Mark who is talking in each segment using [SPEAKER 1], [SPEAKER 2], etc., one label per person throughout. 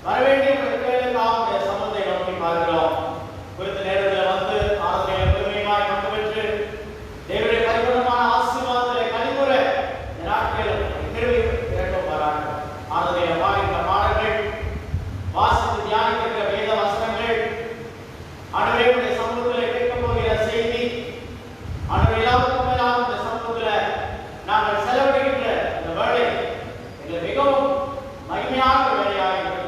[SPEAKER 1] வரவேண்டிய பிள்ளைகளுக்கு அவருடைய சம்பந்தை நோக்கி பார்க்கிறோம். குறித்த நேரத்தில் வந்து ஆசிரியர் பெருமையாய் பங்கு பெற்று தேவனுடைய பரிபூர்ணமான ஆசீர்வாதத்திலே கனிவுற இந்த நாட்களில் திரும்பி இரண்டும் வராங்க. ஆசிரியர் பாடித்த பாடல்கள், வாசித்து தியானிக்கிற வேத வசனங்கள், ஆண்டவருடைய சமூகத்திலே கேட்க போகிற செய்தி, ஆண்டவர் எல்லாருக்கும் மேலாக இந்த சமூகத்தில் நாங்கள் செலவிடுகின்ற இந்த வேலை எங்களுக்கு மிகவும் மகிமையான வேலையாக இருக்கிறது.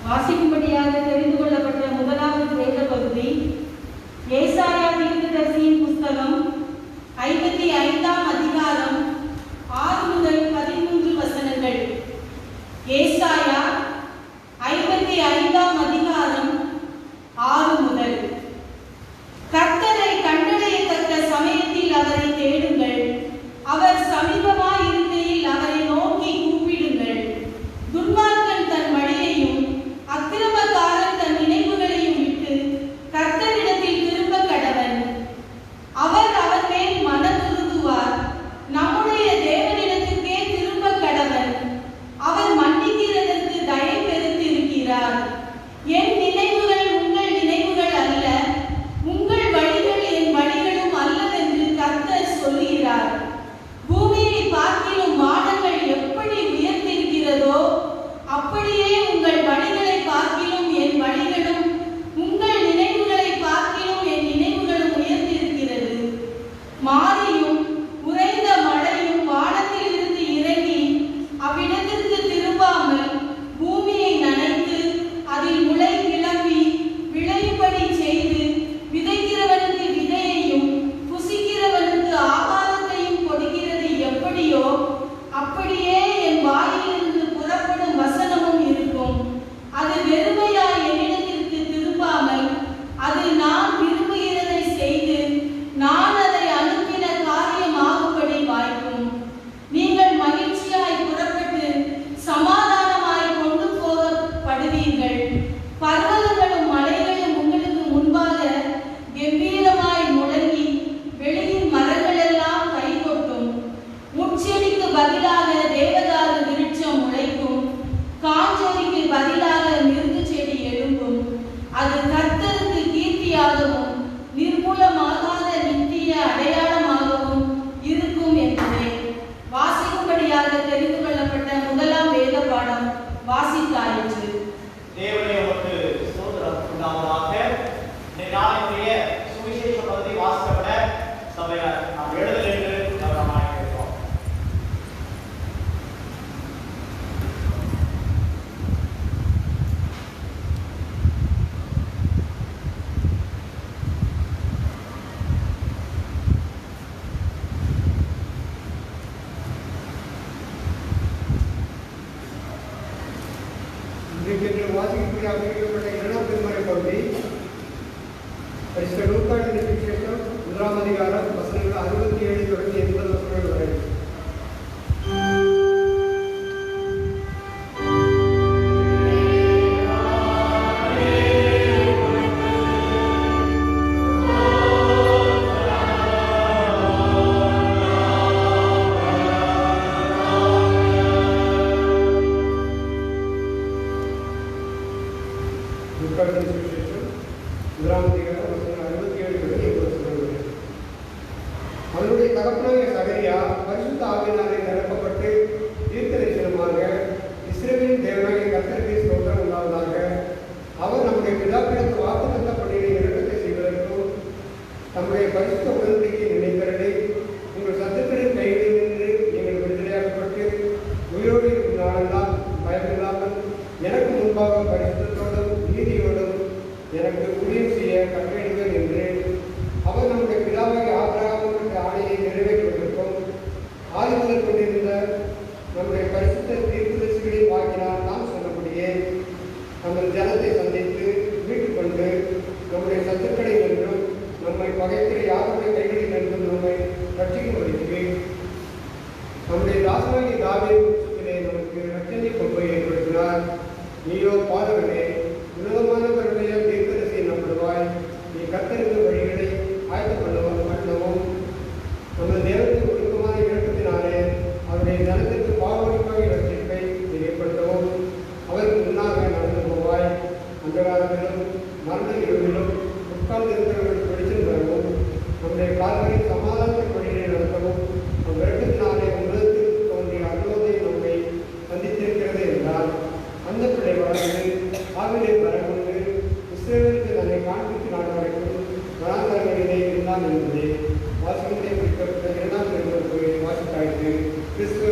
[SPEAKER 2] வாசிக்கும்படியாக தெரிந்து கொள்ளப்பட்ட முதலாவது வேத பகுதி ஏசாயா தீர்க்கதரிசியின் புஸ்தகம் 55ஆம் அதிகாரம் 6 முதல் 13 வசனங்கள். ஏசாயா 55ஆம் அதிகாரம் 6 முதல். கர்த்தரை கண்டடையத்தக்க சமயத்தில் அவரை தேடுங்கள், அவர் சமீபமாய் இருக்கையில் அவரை நோக்கி கூப்பிடுங்கள். துன்மார்க்கன் தன் வழியையும் அக்கிரமக்காரன் தன் நினைவுகளையும் விட்டு கர்த்தரிடத்தில் திரும்ப கடவன். அவர் அவன் மேல் மனதுருகுவார், நம்முடைய தேவனிடத்திற்கே திரும்ப கடவன். அவர் மன்னிக்கிறதற்கு தயை பெருத்திருக்கிறார். என் நினைவுகள் உங்கள் நினைவுகள் அல்ல, உங்கள் வழிகள் என் வழிகளும் அல்லவென்று கர்த்தர் சொல்லுகிறார். பூமியை பார்க்கிலும் வானங்கள் எப்படி உயர்ந்திருக்கிறதோ அப்படியே உங்கள் வழிகளை பார்க்கிலும் என் வழிகளும் உங்கள் நினைவுகளை பார்க்கிலும் என் நினைவுகளும் உயர்ந்திருக்கிறது. மாரியும் உறைந்த மழையும் வானத்தில் இருந்து இறங்கி அவ்விடத்திற்கு திரும்பாமல் பூமியை நனைத்து அதில் முளை கிளம்பி விளையும்படி செய்து விதைக்கிறவனுக்கு விதையையும் புசிக்கிறவனுக்கு ஆகாரத்தையும் கொடுக்கிறது எப்படியோ அப்படியே என் வாயிலிருந்து புறப்படும் வசனமும் இருக்கும். அது வெறுமையாய் என்னிடத்திற்கு
[SPEAKER 3] இன்றைக்கு வாசிக்கப்பட்ட அறிவிக்கப்பட்ட இரண்டாம் திருமறை பகுதி பரிசுத்த லூக்கா எழுதிய சுவிசேஷம் 1ஆம் அதிகாரம் வசனங்கள் 67 தொடங்கி 80 வசனங்கள் வரை. அவனுடைய தகப்பனாகிய சகரியா பரிசுத்த ஆவியினாலே நிரப்பப்பட்டு தீர்க்கதரிசனமாக இஸ்ரவேலின் தேவனாகிய கர்த்தருக்கு ஸ்தோத்திரம் உண்டாவதாக. அவர் நம்முடைய பிதாக்களுக்கு வாக்குத்தத்த பண்ணின இரக்கத்தை செய்வதற்கும் நம்முடைய பரிசுத்த உடன்படிக்கையை நினைக்கிறதை உங்கள் சத்துக்களின் கைகளில் நின்று நீங்கள் விடுதலையாக்கப்பட்டு உயிரோடு இருக்கும் நாளெல்லாம் பயமில்லாமல் எனக்கு முன்பாக பரிசுத்தத்தோடும் நீதியோடும் எனக்கு ஊழியம் செய்ய கட்டளையிடுங்கள் என்று அவர் நம்முடைய பிதாவாகிய ஆபிரகாமுக்கு ஆணையை நிறைவேற்றுவதற்கும் ஆதி முதல் கொண்டிருந்த நம்முடைய பரிசுத்த தீர்க்கதரிசிகளின் வாக்கினால் நாம் சொன்னபடியே நமது ஜனத்தை சந்தித்து மீட்டுக் கொண்டு நம்முடைய சத்துக்களை நின்றும் நம்மை பகைக்கிற யாருடைய கைகளில் நின்றும் நம்மை ரட்சிக்கும்படிக்கு நம்முடைய தாசனாகிய தாவீதிலே நமக்கு ரட்சணை கொம்பை ஏற்படுத்தினார். நீயோ பாதகனே, உன்னதமானவருடைய தீர்க்கதரிசி எனப்படுவாய். நீ கர்த்தருக்கு வழிகளை பண்ணவும் நமது தேவனுக்கு ஒழுக்கமான இரக்கத்தினாலே அவருடைய ஜனத்திற்கு பாவனைக்காக ரட்சிப்பை ஏற்படுத்தவும் அவருக்கு முன்னாக நடந்து போவாய். அந்த காலத்திலும் மரண இருவிலும் உட்கார்ந்திருக்கிறவர்களுக்கு வெளிச்சம் தரவும் நம்முடைய கால்களில் சமாதானத்தின் வழிகளை நடத்தவும் அவ்விரக்கத்தினாலே உலகத்தில் தோன்றிய அனுபவத்தை நம்மை சந்தித்திருக்கிறது என்றால் அந்த பிள்ளை வளர்ந்து ஆவிலே வரக்கொண்டு இஸ்ரவேலுக்கு தன்னை காண்பித்து நாடு வரைக்கும் வனாந்தரங்களிலே இருந்தான் என்பதே வாசிக்கத்தை குறிப்பிட்ட 2ஆம் திருமுறை வாசித்தாய்த்து கிறிஸ்துவ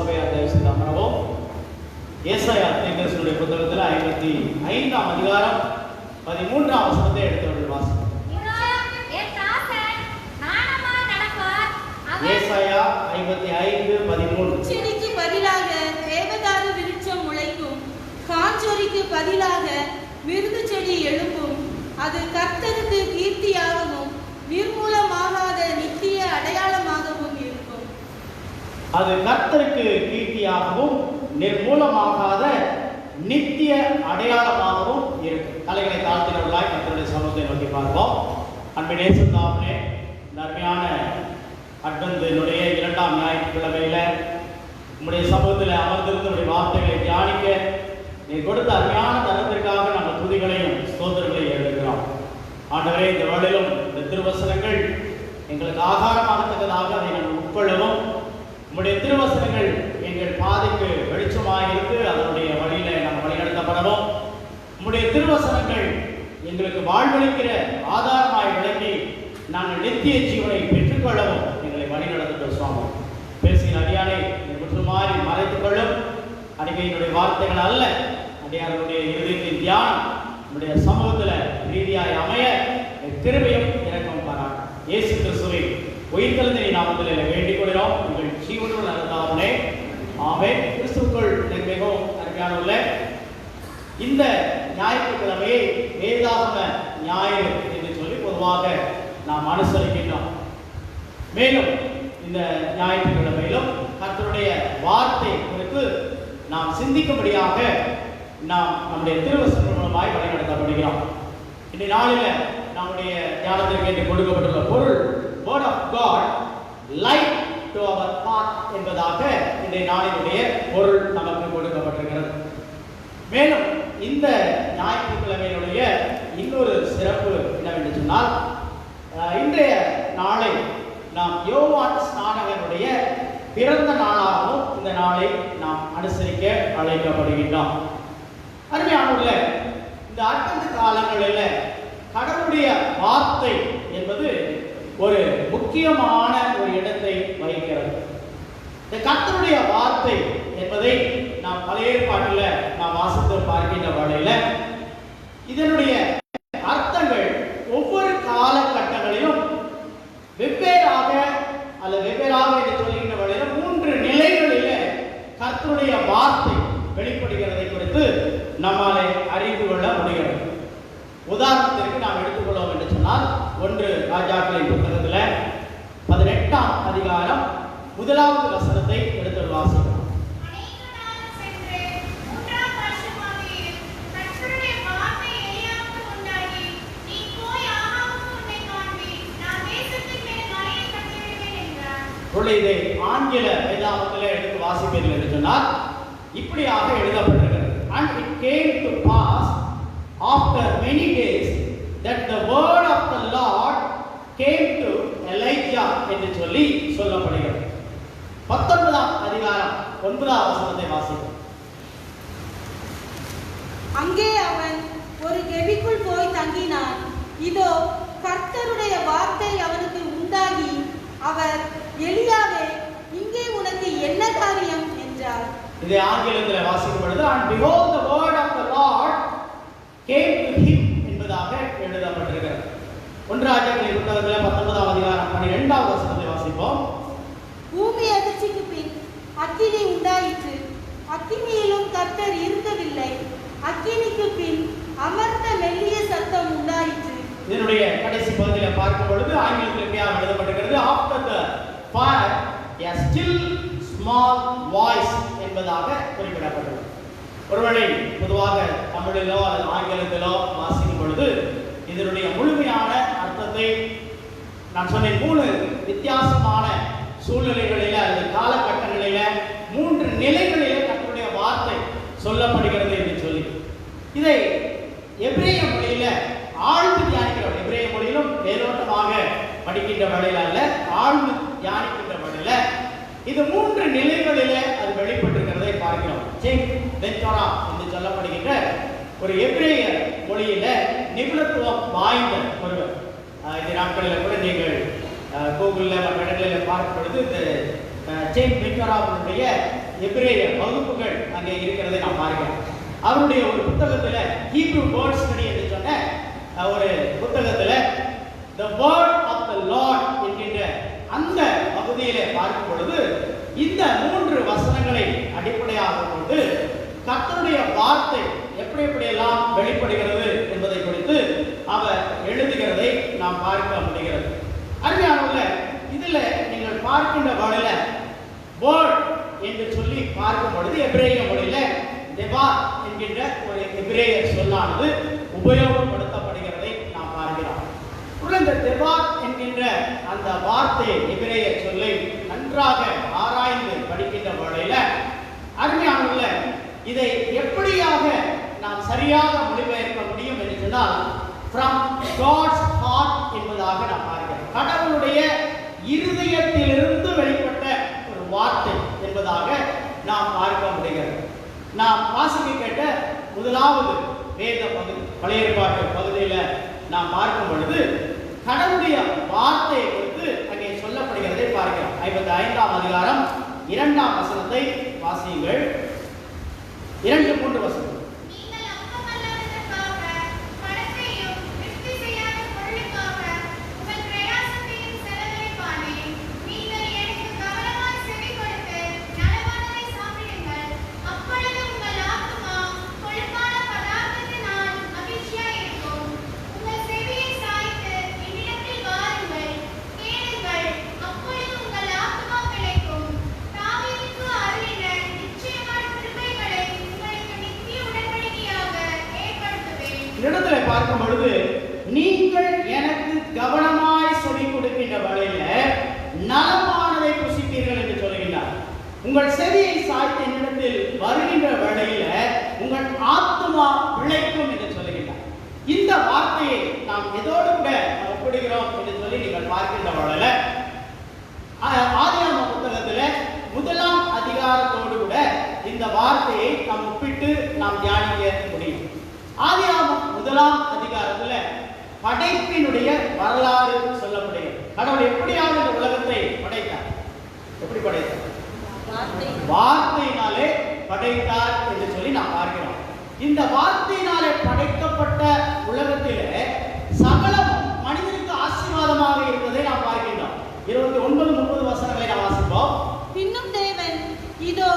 [SPEAKER 1] சபையார் தயவு செய்து அமரவும். ஏசாயா தீர்க்கதரிசியுடைய புத்தகத்தில் 55ஆம் அதிகாரம் 13ஆம் வசனத்தை எடுத்தவர்கள் வாசிப்போம். ஏசாயா 55:13.
[SPEAKER 2] செடிக்கு பதிலாக தேவதாரு விருட்சம் முளைக்கும், காஞ்சொரிக்கு பதிலாக மிருது செடி எழும்பும். அது கர்த்தருக்கு கீர்த்தியாகவும் நிர்மூலமாகாத நித்திய அடையாளமாகவும் இருக்கும்.
[SPEAKER 1] அது கர்த்தருக்கு கீர்த்தியாகவும் நிர்மூலமாகாத நித்திய அடையாளமாகவும் இருக்கும். தலைகளை தாழ்த்தினவர்களாய் கர்த்தருடைய சமூகத்தை நோக்கி பார்ப்போம். அன்பின் நேசத்தாமே, அருமையான அட்வென்டினுடைய 2ஆம் ஞாயிற்றுக்கிழமையில உங்களுடைய சமூகத்தில் அமர்ந்திருந்து உடைய வார்த்தைகளை தியானிக்க நீ கொடுத்த அருமையான தரத்திற்காக நாங்கள் துதிகளையும் ஸ்தோத்திரங்களையும் எழுதுகிறோம். ஆண்டவரே, இந்த வேளையிலும் இந்த திருவசனங்கள் எங்களுக்கு ஆகாரமாகத்தக்கதாக அதை நாங்கள் உட்கொள்ளவும், உங்களுடைய திருவசனங்கள் எங்கள் பாதைக்கு வெளிச்சமாக இருந்து அதனுடைய வழியில நாங்கள் வழிநடத்தப்படவும், உங்களுடைய திருவசனங்கள் எங்களுக்கு வாழ்வளிக்கிற ஆதாரமாய் விளங்கி நாங்கள் நித்திய ஜீவனை பெற்றுக்கொள்ளவும் எங்களை வழிநடத்த சுவாமி. பேசிய அடியானை முற்றுமாறி மறைத்துக் கொள்ளும். அடிமையினுடைய வார்த்தைகள் அல்ல, அடியாருடைய இருதயத்தின் தியானம் நம்முடைய சமூகத்தில் ரீதியாய் அமைய கிருபையும் இறக்கம் பாராட்டு. இயேசு கிறிஸ்துவின் உயிர்த்தெழுந்த நாமத்தில் வேண்டிக் கொள்கிறோம். உங்கள் ஜீவனுள் அருந்தாவனே, ஆமென். கிறிஸ்துவுக்குள் மிகவும் அருமையானவுள்ள இந்த ஞாயிற்றுக்கிழமையை வேதாகம ஞாயிறு என்று சொல்லி பொதுவாக நாம் அனுசரிக்கின்றோம். மேலும் இந்த ஞாயிற்றுக்கிழமையிலும் கர்த்தருடைய வார்த்தை குறித்து நாம் சிந்திக்கும்படியாக நாம் நம்முடைய திருவசனம் மூலமாய் வழிநடத்தப்படுகிறோம். இன்றைய நாளில் நம்முடைய தியானத்திற்கு என்று கொடுக்கப்பட்டுள்ள பொருள் Word of God light to our path என்பதாக இன்றைய நாளினுடைய பொருள் நமக்கு கொடுக்கப்பட்டிருக்கிறது. மேலும் இந்த ஞாயிற்றுக்கிழமையினுடைய இன்னொரு சிறப்பு என்னவென்று சொன்னால், இன்றைய நாளை நாம் யோவான் ஸ்நானகனுடைய பிறந்த நாளாகவும் இந்த நாளை நாம் அனுசரிக்க அழைக்கப்படுகின்றோம். அருமையானவர்களே, இந்த அட்வென்ட் காலங்களில் கடவுளுடைய வார்த்தை என்பது ஒரு முக்கியமான ஒரு இடத்தை வகிக்கிறது. இந்த கர்த்தருடைய வார்த்தை என்பதை நாம் பழைய ஏற்பாட்டில் நாம் வாசித்து பார்க்கின்ற வேளையில இதனுடைய அர்த்தங்கள் ஒவ்வொரு காலகட்டங்களிலும் வெவ்வேறாக அல்லது வெவ்வேறாக என்று சொல்கின்ற வேளையில 3 நிலைகளில் கர்த்தருடைய வார்த்தை வெளிப்படுகிறதை குறித்து நம்மாலே அறிந்து கொள்ள முடிகிறது. உதாரணத்திற்கு நாம் எடுத்துக்கொள்வோம் என்று சொன்னால், 1 ராஜாக்களின் புத்தகத்தில் 18ஆம் அதிகாரம் 1வது வசனத்தை எடுத்து வாசிக்கலாம். இதை ஆங்கில வேதாகமத்தில் எடுத்து வாசிப்பீர்கள் என்று சொன்னால் இப்படியாக எழுதப்பட்டிருக்கிறது. And it came to pass after many days that the word of the Lord came to Elijah என்று சொல்லி சொல்லப்படுகிறது. 19ஆம் அதிகாரம் 9வது வசனத்தை வாசிப்போம்.
[SPEAKER 2] அங்கே அவன் ஒரு கெபிக்குள் போய் தங்கினான். இதோ கர்த்தருடைய வார்த்தை அவனுக்கு உண்டாகி அவர், எலியாவே, இங்கே உனக்கு என்ன காரியம் என்றார்.
[SPEAKER 1] இது ஆங்கிலத்தில் வாசிக்கப்படுது. And behold, the word of the Lord came to him என்பதாக எழுதப்பட்டிருக்கிறது. 1 ராஜாக்களின் புத்தகத்தில் 19ஆம் அதிகாரம் 12வது வசனத்தை வாசிப்போம்.
[SPEAKER 2] பூமி அதிர்ச்சிக்கு பின் அக்கினி உண்டாயிற்று. அக்கினியிலும் கர்த்தர் இருக்கவில்லை. அக்கினிக்கு பின் அமர்ந்த மெல்லிய சத்தம் உண்டாயிற்று.
[SPEAKER 1] இதனுடைய கடைசி பகுதியில் பார்க்கும் பொழுது ஆங்கிலத்தில் எப்படியாக எழுதப்பட்டிருக்கிறது. After the fire a still small voice என்பதாக குறிப்பிடப்பட்டது. ஒருவேளை பொதுவாக தமிழிலோ அல்லது ஆங்கிலத்திலோ வாசிக்கும் பொழுது இதனுடைய முழுமையான அர்த்தத்தை நான் சொன்னேன். 3 வித்தியாசமான சூழ்நிலைகளில் அல்லது காலகட்டங்களில் 3 நிலைகளில் கர்த்தருடைய வார்த்தை சொல்லப்படுகிறது என்று சொல்லி இதை எபிரேய மொழியில ஆழ்ந்து தியானிக்கிற, எபிரேய மொழியிலும் மேலோட்டமாக படிக்கின்ற வழியில அல்ல, ஆழ்ந்து தியானிக்கின்ற வழியில இது 3 நிலைகளிலே அது வெளிப்பட்டிருக்கிறதை பார்க்கிறோம். என்று சொல்லப்படுகின்ற ஒரு எபிரேய மொழியில நிபுணத்துவம் வாய்ந்த ஒருவர். இந்த நாட்களில் கூட நீங்கள் கூகுளில் மற்ற இடங்களில் பார்க்கும் பொழுது இந்த ஜேம்ஸ் மெக்கராவுடைய எபிரேய வகுப்புகள் அங்கே இருக்கிறதை நாம் பார்க்கிறோம். அவருடைய ஒரு புத்தகத்தில் ஹீப்ரூ வேர்ட் ஸ்டடி என்று சொன்ன ஒரு புத்தகத்தில் The Word of the Lord என்கின்ற அந்த பகுதியிலே பார்க்கும் பொழுது இந்த 3 வசனங்களை அடிப்படையாக கொண்டு கர்த்தருடைய வார்த்தை எப்படியெல்லாம் வெளிப்படுகிறது என்பதை குறித்து அவர் எழுதுகிறதை நாம் பார்க்க முடிகிறது. அருமையானவர்களே, இதில் நீங்கள் பார்க்கின்ற வழியில வேர்ட் என்று சொல்லி பார்க்கும் பொழுது எபிரேய மொழியில தெவா என்கின்ற ஒரு எபிரேய சொல்லானது உபயோகப்படுத்தப்படுகிறதை நாம் பார்க்கிறோம். இந்த தெவா என்கின்ற அந்த வார்த்தை எபிரேய சொல்லை நன்றாக ஆராய்ந்து படிக்கின்ற வழியில அருமையானவர்களே, இதை எப்படியாக நாம் சரியாக மொழிபெயர்க்க முடியும் என்று சொன்னால் from God's heart என்பதாக நாம் பார்க்கிறோம். கடவுளுடைய இருதயத்திலிருந்து வெளிப்பட்ட ஒரு வார்த்தை என்பதாக நாம் பார்க்க முடிகிறது. நாம் வாசிக்க கேட்ட முதலாவது வேத பகுதி பழைய ஏற்பாட்டு பகுதியில் நாம் பார்க்கும் பொழுது கடவுளுடைய வார்த்தையை குறித்து அங்கே சொல்லப்படுகிறதை பார்க்கிறோம். 55ஆம் அதிகாரம் 2ஆம் வசனத்தை வாசியுங்கள். 2-3 வசனம். இடத்துல பார்க்கும் பொழுது நீங்கள் எனக்கு கவனமாய் செவி கொடுக்கின்ற வழியில நலமானதை புசிப்பீர்கள் என்று சொல்லுகிறார். உங்கள் செவியை சாய்த்து என்னிடத்தில் வருகின்ற வழியில உங்கள் ஆத்துமா பிழைக்கும் என்று சொல்லுகிறார். இந்த வார்த்தையை நாம் எதோடு கூட ஒப்பிடுகிறோம் என்று சொல்லி நீங்கள் பார்க்கின்ற வழியில ஆதியாகம புத்தகத்துல 1ஆம் அதிகாரத்தோடு கூட இந்த வார்த்தையை நாம் ஒப்பிட்டு நாம் தியானிக்க முடியும். ஆதியாகமம் 1ஆம் அதிகாரத்துல படைப்பினுடைய வரலாறு சொல்லப்படுகிறது. கடவுள் எப்படியாவது இந்த உலகத்தை படைத்தார். எப்படி படைத்தார்? வார்த்தையினாலே படைத்தார் என்று சொல்லி நாம் பார்க்கிறோம். இந்த வார்த்தையினாலே படைக்கப்பட்ட உலகத்திலே சகலமும் மனிதனுக்கு ஆசீர்வாதமாக இருப்பதை நாம் பார்க்கின்றோம். 29-30 வசனங்களை நாம் வாசிப்போம்.
[SPEAKER 2] பின்னும் தேவன் இதோ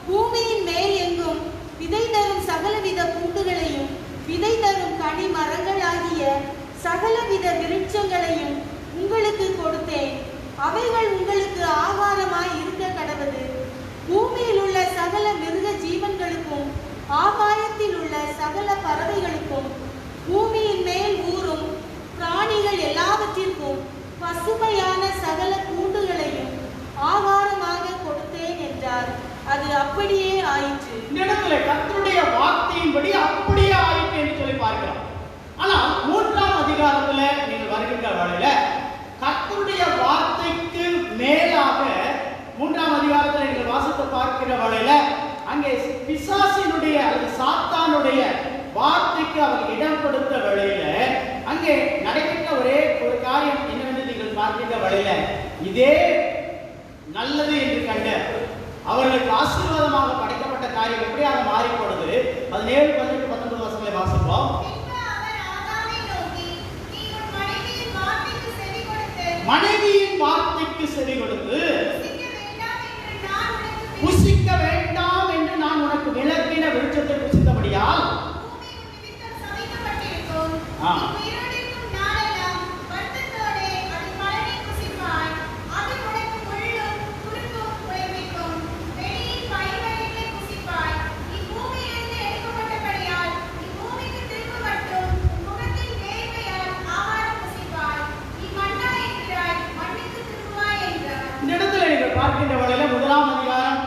[SPEAKER 2] பூமியின் மேல் எங்கும் விதை தரும் சகலவித பூண்டுகளையும் விதை தரும் கனி மரங்களாகிய சகலவித விருட்சங்களையும் உங்களுக்கு கொடுத்தேன். அவைகள் உங்களுக்கு ஆகாரமாய் இருக்க கடவது. பூமியில் உள்ள சகல மிருக ஜீவன்களுக்கும் ஆகாயத்தில் உள்ள சகல பறவைகளுக்கும் பூமியின் மேல் ஊறும் பிராணிகள் எல்லாவற்றிற்கும் பசுமையான சகல பூண்டுகளையும் ஆகாரமாக கொடுத்தேன் என்றார். அது அப்படியே ஆயிற்று.
[SPEAKER 1] இந்த இடத்துல கர்த்தருடைய வார்த்தையின்படி அப்படியே ஆயிற்று என்று சொல்லி பார்க்கிறோம். ஆனால் 3ஆம் அதிகாரத்துல நீங்கள் வருகின்ற வழியில கர்த்தருடைய வார்த்தைக்கு மேலாக 3ஆம் அதிகாரத்துல நீங்கள் வாசித்து பார்க்கிற வழியில அங்கே பிசாசினுடைய அல்லது சாத்தானுடைய வார்த்தைக்கு அவர் இடம் கொடுத்த வழியில அங்கே நடக்கின்ற ஒரே ஒரு காரியம் என்னவென்று நீங்கள் பார்க்கின்ற வழியில இதே நல்லது என்று கண்ட அவர்களுக்கு ஆசீர்வாதமாக படைக்கப்பட்ட காரியம் எப்படியாக மாறிப்போனது. 17, 18, 19 வசனங்களை வாசிப்போம். மனைவியின் வார்த்தைக்கு செவி கொடுத்து புசிக்க வேண்டாம் என்று நான் உனக்கு விளக்கின விருட்சத்தை புசித்தபடியால் பார்க்கின்ற வழியில 1ஆம் அதிகாரம்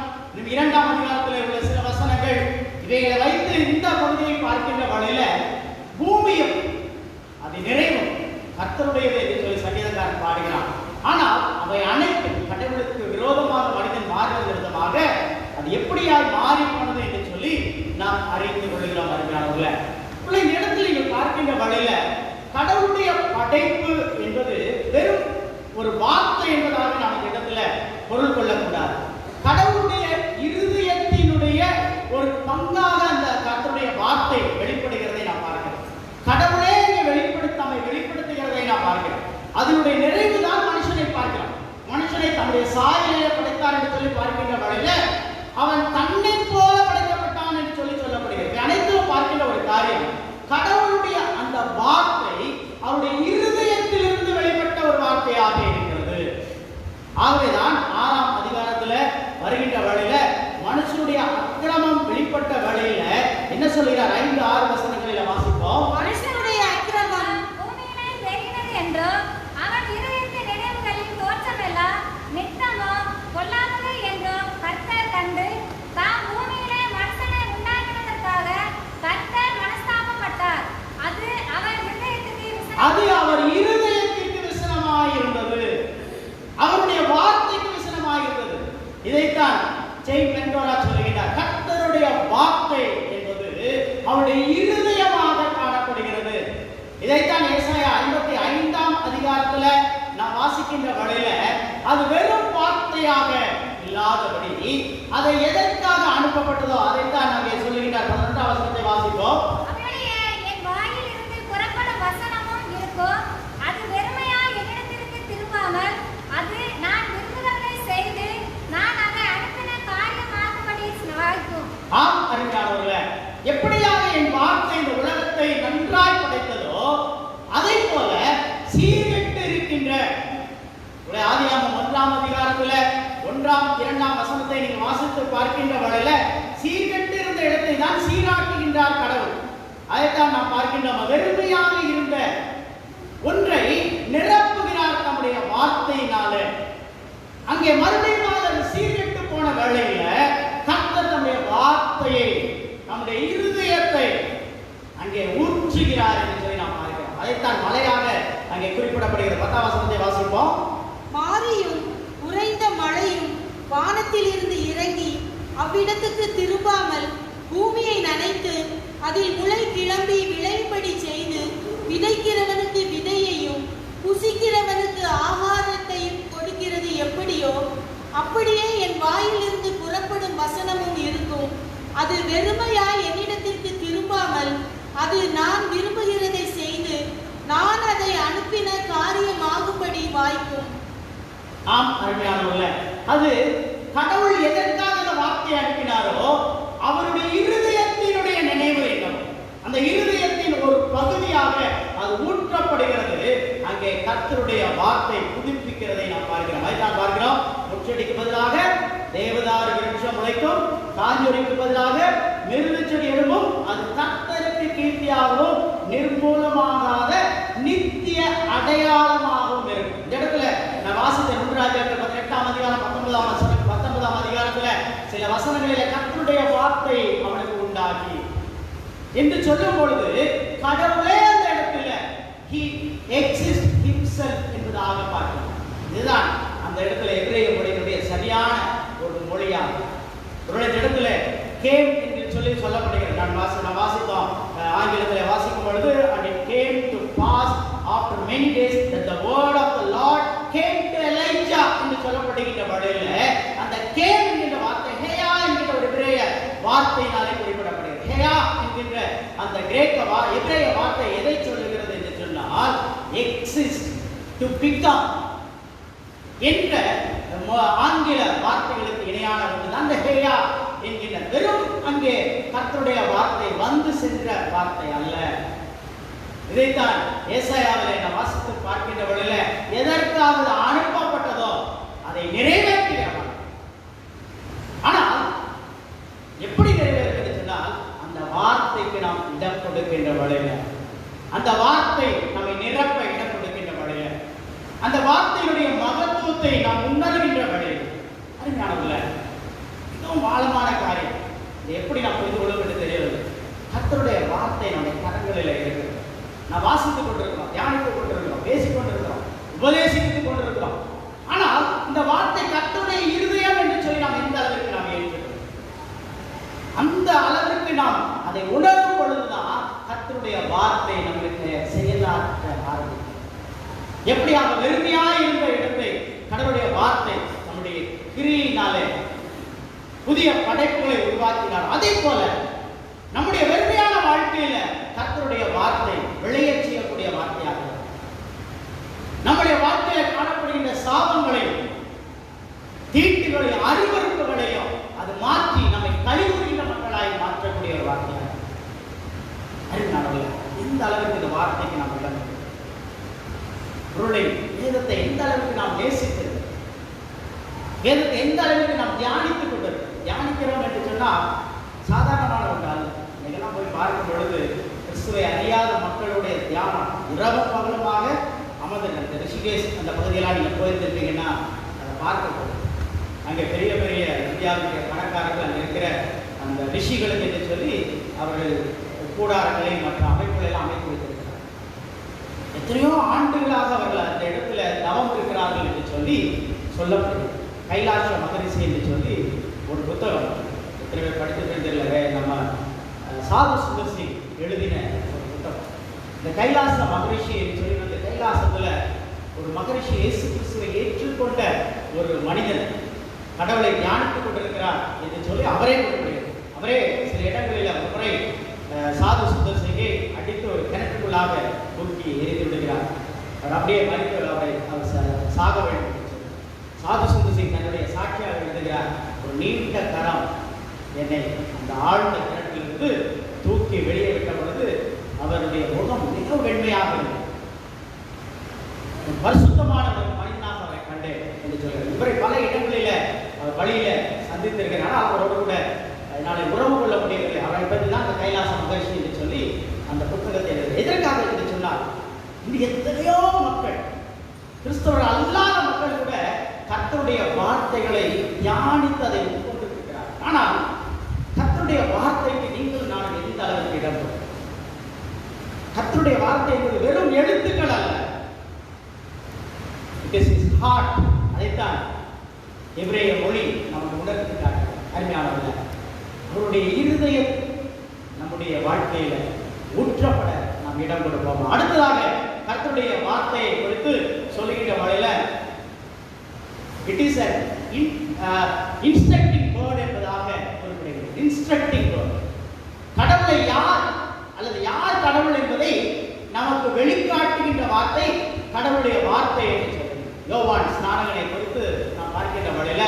[SPEAKER 1] 2ஆம் அதிகாரத்தில் உள்ள சில வசனங்கள் இவைகளை வைத்து இந்த பகுதியை பார்க்கின்ற வழியில பூமியும் அது நிறைவும் கர்த்தருடையது என்று சொல்லி சங்கீதக்காரன் பாடுகிறான். ஆனால் அவை அனைத்தும் கடவுளுக்கு விரோதமாக மனிதன் மாறுவது விதமாக அது எப்படியாய் மாறி போனது என்று சொல்லி நாம் அறிந்து கொள்கிறோம். அறிஞர்களே, இந்த இடத்தில் நீங்கள் பார்க்கின்ற வழியில கடவுளுடைய படைப்பு என்பது வெறும் ஒரு வார்த்தை என்பதாக நமக்கு இடத்துல பொருள் கொள்ளக்கூடாது. கடவுளுடைய இருதயத்தினுடைய ஒரு பங்காக அந்த கர்த்தருடைய வார்த்தை வெளிப்படுகிறதை நாம் பார்க்கிறோம். கடவுளே இங்கே வெளிப்படுத்துகிறதை நாம் பார்க்கிறோம். அதனுடைய நிறைவு தான் மனுஷனை பார்க்கிறோம். மனுஷனை தன்னுடைய சாயலிலே படைத்தார் என்று சொல்லி பார்க்கின்ற வழியில அவன் தன்னை போல படைக்கப்பட்டான் என்று சொல்லப்படுகிறது. அனைத்தும் பார்க்கின்ற ஒரு காரியம், கடவுளுடைய அந்த வார்த்தை அவருடைய இருதயத்திலிருந்து வெளிப்பட்ட ஒரு வார்த்தையாக இருக்கிறது. ஆகவேதான் 6ஆம் அதிகாரத்துல வருகின்ற வழியில மனுஷனுடைய அக்கிரமம் வெளிப்பட்ட வழியில என்ன சொல்கிறார்? 5-6 வசனங்களில வாசிப்போம்.
[SPEAKER 4] மனுஷனுடைய அக்கிரமம் பூமியிலே பெருகினது என்றும் அவன் இருதயத்தின் நினைவுகளின் தோற்றமெல்லாம் நித்தமும் பொல்லாதது என்றும் கர்த்தர் கண்டு தாம் பூமியிலே மனுஷனை உண்டாக்கினதற்காக கர்த்தர் மனஸ்தாபப்பட்டார். அது அவர் இருதயத்திற்கு விசனமாயிருந்தது, அவருடைய வார்த்தைக்கு விசனமாயிருந்தது. இதைத்தான் ஜெய் பெண்டோரா சொல்லுகிறார். கர்த்தருடைய வார்த்தை என்பது அவருடைய இருதயமாக காணப்படுகிறது. இதைத்தான் ஏசாயா 55ஆம் அதிகாரத்துல நாம் வாசிக்கின்ற வழியில அது வெறும் வார்த்தையாக இல்லாதபடி அதை எதற்காக அனுப்பப்பட்டதோ அதைத்தான் அங்கே சொல்லுகிறார். 12ஆம் வசனத்தை வாசிப்போம். அப்படியே என் வாயில் இருந்து புறப்படும் வசனமும் இருக்கும், அது வெறுமையாய் என்னிடத்திற்கு திரும்பாமல் அது நான் விரும்புகிறதை செய்து நான் அதை அனுப்பின காரியமாகும்படி வாய்க்கும்.
[SPEAKER 1] ஆம் அறிஞர்களே, எப்படியாக என் வார்த்தை இந்த உலகத்தை நன்றாய் படைத்ததோ அதை போல சீர்கெட்டு இருக்கின்ற ஆதியாகமம் 1ஆம் அதிகாரத்துல 1ஆம் 2ஆம் வசனத்தை நீங்கள் வாசித்து பார்க்கின்ற வரையில சீர்கெட்டு இருந்த இடத்தை தான் சீராட்டுகின்றார் கடவுள். அதைத்தான் நாம் பார்க்கின்றோம். வெறுமையாக இருந்த ஒன்றை நிரப்புகிறார் தம்முடைய வார்த்தையினால. அங்கே மறுபடியும் அது சீர்கெட்டு போன வேளையில கர்த்தர் தம்முடைய வார்த்தையை நம்முடைய இருதயத்தை அங்கே ஊற்றுகிறார் என்று சொல்லி நாம் பார்க்கிறோம். அதைத்தான் மழையாக அங்கே குறிப்பிடப்படுகிறது. 10ஆம் வசனத்தை வாசிப்போம்.
[SPEAKER 2] மாரியும் உறைந்த மழையும் வானத்தில் இருந்து இறங்கி அவ்விடத்துக்கு திரும்பாமல் பூமியை நனைத்து அதில் முளை கிளம்பி விளையும்படி செய்து விதைக்கிறவனுக்கு விதையையும் புசிக்கிறவனுக்கு ஆகாரத்தையும் கொடுக்கிறது எப்படியோ அப்படியே என் வாயிலிருந்து புறப்படும் வசனமும் இருக்கும். அது வெறுமையாய் என்னிடத்திற்கு திரும்பாமல் அது நான் விரும்புகிறதை செய்து நான் அதை அனுப்பின காரியமாகும்படி வாய்க்கும்.
[SPEAKER 1] ஆம் அருமையானவர்களே, அது கடவுள் எதற்காக அந்த வார்த்தையை அனுப்பினாரோ அவருடைய இருதயத்தினுடைய நினைவு என்னவோ அந்த இருதயத்தின் ஒரு பகுதியாக அது ஊற்றப்படுகிறது. அங்கே கர்த்தருடைய வார்த்தை புதுப்பிக்கிறதை நாம் பார்க்கிறோம். அதைத்தான் பார்க்கிறோம். முச்செடிக்கு பதிலாக தேவதாரு விருட்சம் முளைக்கும், காஞ்சொரிக்கு பதிலாக மிருது செடி எழும்பும், அது கர்த்தருக்கு கீர்த்தியாகவும் நிர்மூலமாகாத நித்திய அடையாளமாகவும் இருக்கும். இந்த இடத்துல நான் வாசித்த 1 18ஆம் அதிகாரம் 19ஆம் அதிகாரத்துல சில வசனங்களில கர்த்தருடைய வார்த்தை அவனுக்கு உண்டாகி என்று சொல்லும் பொழுது கடவுளே அந்த இடத்துல he exists himself என்பதாக பார்க்கிறோம். இதுதான் அந்த இடத்துல எபிரேய மொழியினுடைய சரியான ஒரு மொழியாகும். ஒரு இடத்துல came என்று சொல்லி சொல்லப்படுகிறது. நான் வாசித்தோம் ஆங்கிலத்தில் வாசிக்கும் பொழுது and it came to pass after many days that the word of the Lord came to Elijah என்று சொல்லப்படுகின்ற வழியில அந்த came என்கிற வார்த்தை ஹேயா என்கிற ஒரு எபிரேய வார்த்தையினாலே குறிப்பிடப்படுகிறது. ஹேயா என்கின்ற அந்த எபிரேய வார்த்தை எதை சொல்லுகிறது என்று சொன்னால் exist, to become என்ற ஆங்கில வார்த்தைகளுக்கு இணையான ஒன்றுதான் அந்த ஹேயா என்கின்ற வெறும் அங்கே கர்த்தருடைய வார்த்தை வந்து சென்ற வார்த்தை அல்ல. இதைத்தான் ஏசாயாவிலே நாம் வாசித்து பார்க்கின்ற வழியில எதற்காக அனுப்பப்பட்டதோ அதை நிறைவேற்றுகிறவர். ஆனால் எப்படி நிறைவேறுகிறது சொன்னால் அந்த வார்த்தைக்கு நாம் இடம் கொடுக்கின்ற வழியில, அந்த வார்த்தை நம்மை நிரப்ப இடம் கொடுக்கின்ற வழியில, அந்த வார்த்தையுடைய மகத்துவத்தை நாம் உணர்கின்ற வழியில் அறிஞானவில்லை. இதுவும் ஆழமான காரியம். இது எப்படி நாம் புரிந்து கொள்ளும் என்று தெரியவில்லை. கர்த்தருடைய வார்த்தை நம்முடைய கரங்களில் இருக்கிறது. நாம் வாசித்துக் கொண்டிருக்கிறோம், தியானித்துக் கொண்டிருக்கிறோம், பேசிக் கொண்டிருக்கிறோம், உபதேசித்துக் கொண்டிருக்கிறோம். ஆனால் இந்த வார்த்தை கர்த்தருடைய இருதயம் என்று சொல்லி நாம் எந்த அளவிற்கு நாம் ஏற்கிறோம், அந்த அளவிற்கு நாம் அதை உணரும் பொழுதுதான் கர்த்தருடைய வார்த்தை நம்மளுக்கு செயலாற்ற ஆரம்பிக்கும். எப்படியாக வெறுமையாக இருந்த இடத்தை கடவுளுடைய வார்த்தை நம்முடைய
[SPEAKER 4] கிரியினாலே புதிய படைப்புகளை உருவாக்கினார். அதே போல நம்முடைய வெறுமையான வாழ்க்கையில கர்த்தருடைய வார்த்தை விளையச் செய்யக்கூடிய வார்த்தையாக, நம்முடைய வாழ்க்கையில காணப்படுகின்ற சாபங்களையும் தீட்டுகளையும் அறிவறுப்புகளையும் அது மாற்றி நம்மை கழிவுகின்ற மக்களாய் மாற்றக்கூடிய ஒரு வார்த்தையாக அறிவினார்கள். எந்த அளவுக்கு இந்த வார்த்தைக்கு நாம் இடம் பொருளை வேதத்தை எந்த அளவுக்கு நாம் நேசிக்கிறது, வேதத்தை எந்த அளவுக்கு நாம் தியானித்துக் கொண்டிருக்கிறோம். தியானிக்கிறோம் என்று சொன்னால் சாதாரணமான ஒரு அல்ல. இன்னைக்கெல்லாம் போய் பார்க்கும் பொழுது கிறிஸ்துவை அறியாத மக்களுடைய தியானம் இரவும் பகலுமாக அமர்ந்து அந்த ரிஷிகேஷ் அந்த பகுதியெல்லாம் நீங்கள் போயிருந்துருப்பீங்கன்னா அதை பார்க்க போகும். அங்கே பெரிய பெரிய இந்தியாவுடைய பணக்காரர்கள் அங்கே இருக்கிற அந்த ரிஷிகளுக்கு என்று சொல்லி அவர்கள் கூடாரங்களை மற்ற அமைப்புகளெல்லாம் அமைத்து வைத்திருக்கிறார். எத்தனையோ ஆண்டுகளாக அவர்கள் அந்த இடத்துல தவம் இருக்கிறார்கள் என்று சொல்லி சொல்லப்படுகிறது. கைலாச மகரிஷி என்று சொல்லி ஒரு புத்தகம், எத்தனை பேர் படித்து தெரியல, நம்ம சாது சுந்தர் சிங் எழுதின ஒரு புத்தகம். இந்த கைலாச மகரிஷி என்று சொல்லி அந்த கைலாசத்தில் ஒரு மகரிஷி இயேசு கிறிஸ்துவை ஏற்றுக்கொண்ட ஒரு மனிதன் கடவுளை தியானித்துக் கொண்டிருக்கிறார் என்று சொல்லி அவரே குறிப்பிடுகிறார். அவரே சில இடங்களில் ஒரு முறை சாது சுந்தர் சிங்கை அடித்து ஒரு கிணற்றுக்குள்ளாக தூக்கி எரிந்து விடுகிறார். அவர் அப்படியே மறித்து அவரை சாக வேண்டும். சாது சுந்தர் சிங் தன்னுடைய சாட்சியாக எழுதுகிறார், ஒரு நீண்ட கரம் என்னை அந்த ஆழ்ந்த கிணற்றிலிருந்து தூக்கி வெளியே விட்ட பொழுது அவருடைய முகம் மிக வெண்மையாக இருந்தது. பரிசுத்தமான ஒரு மனிதனாக அவரை கண்டேன் என்று சொல்கிறார். இவரை பல இடங்களில அவர் வழியில சந்தித்திருக்கிறார். அவரோடு கூட என்னால் உறவு கொள்ள முடியவில்லை. அவரை பற்றி தான் அந்த கைலாச மகரிஷி என்று சொல்லி அந்த புத்தகத்தை எழுது. எதற்காக என்று சொன்னால், இன்று எத்தனையோ மக்கள் கிறிஸ்தவர் அல்லாத மக்கள் கூட கர்த்தருடைய வார்த்தைகளை தியானித்து அதை உட்கொண்டிருக்கிறார். ஆனால் கர்த்தருடைய வார்த்தைக்கு நீங்கள் நான் எந்த அளவுக்கு இடம்? கர்த்தருடைய வார்த்தை என்பது வெறும் எழுத்துக்கள் அல்ல, இட் இஸ் ஹிஸ் ஹார்ட். அதைத்தான் எபிரேய மொழி நமக்கு உணர்த்துகிறார். அருமையானவர்களே, அவருடைய இருதயம் நம்முடைய வாழ்க்கையில ஊற்றப்பட நாம் இடம் கொடுப்போம். அடுத்ததாக கர்த்தருடைய வார்த்தையை குறித்து சொல்லுகின்ற வகையில இட் இஸ் இன்ஸ்ட்ரக்டிங் வேர்ட் என்பதாக குறிப்பிடுகிறது. இன்ஸ்ட்ரக்டிங் வேர்ட், கடவுளை யார் அல்லது யார் கடவுள் என்பதை நமக்கு வெளிக்காட்டுகின்ற வார்த்தை கடவுளுடைய வார்த்தை என்று சொல்லுங்கள். யோவான் ஸ்நானகனை குறித்து நாம் பார்க்கின்ற வகையில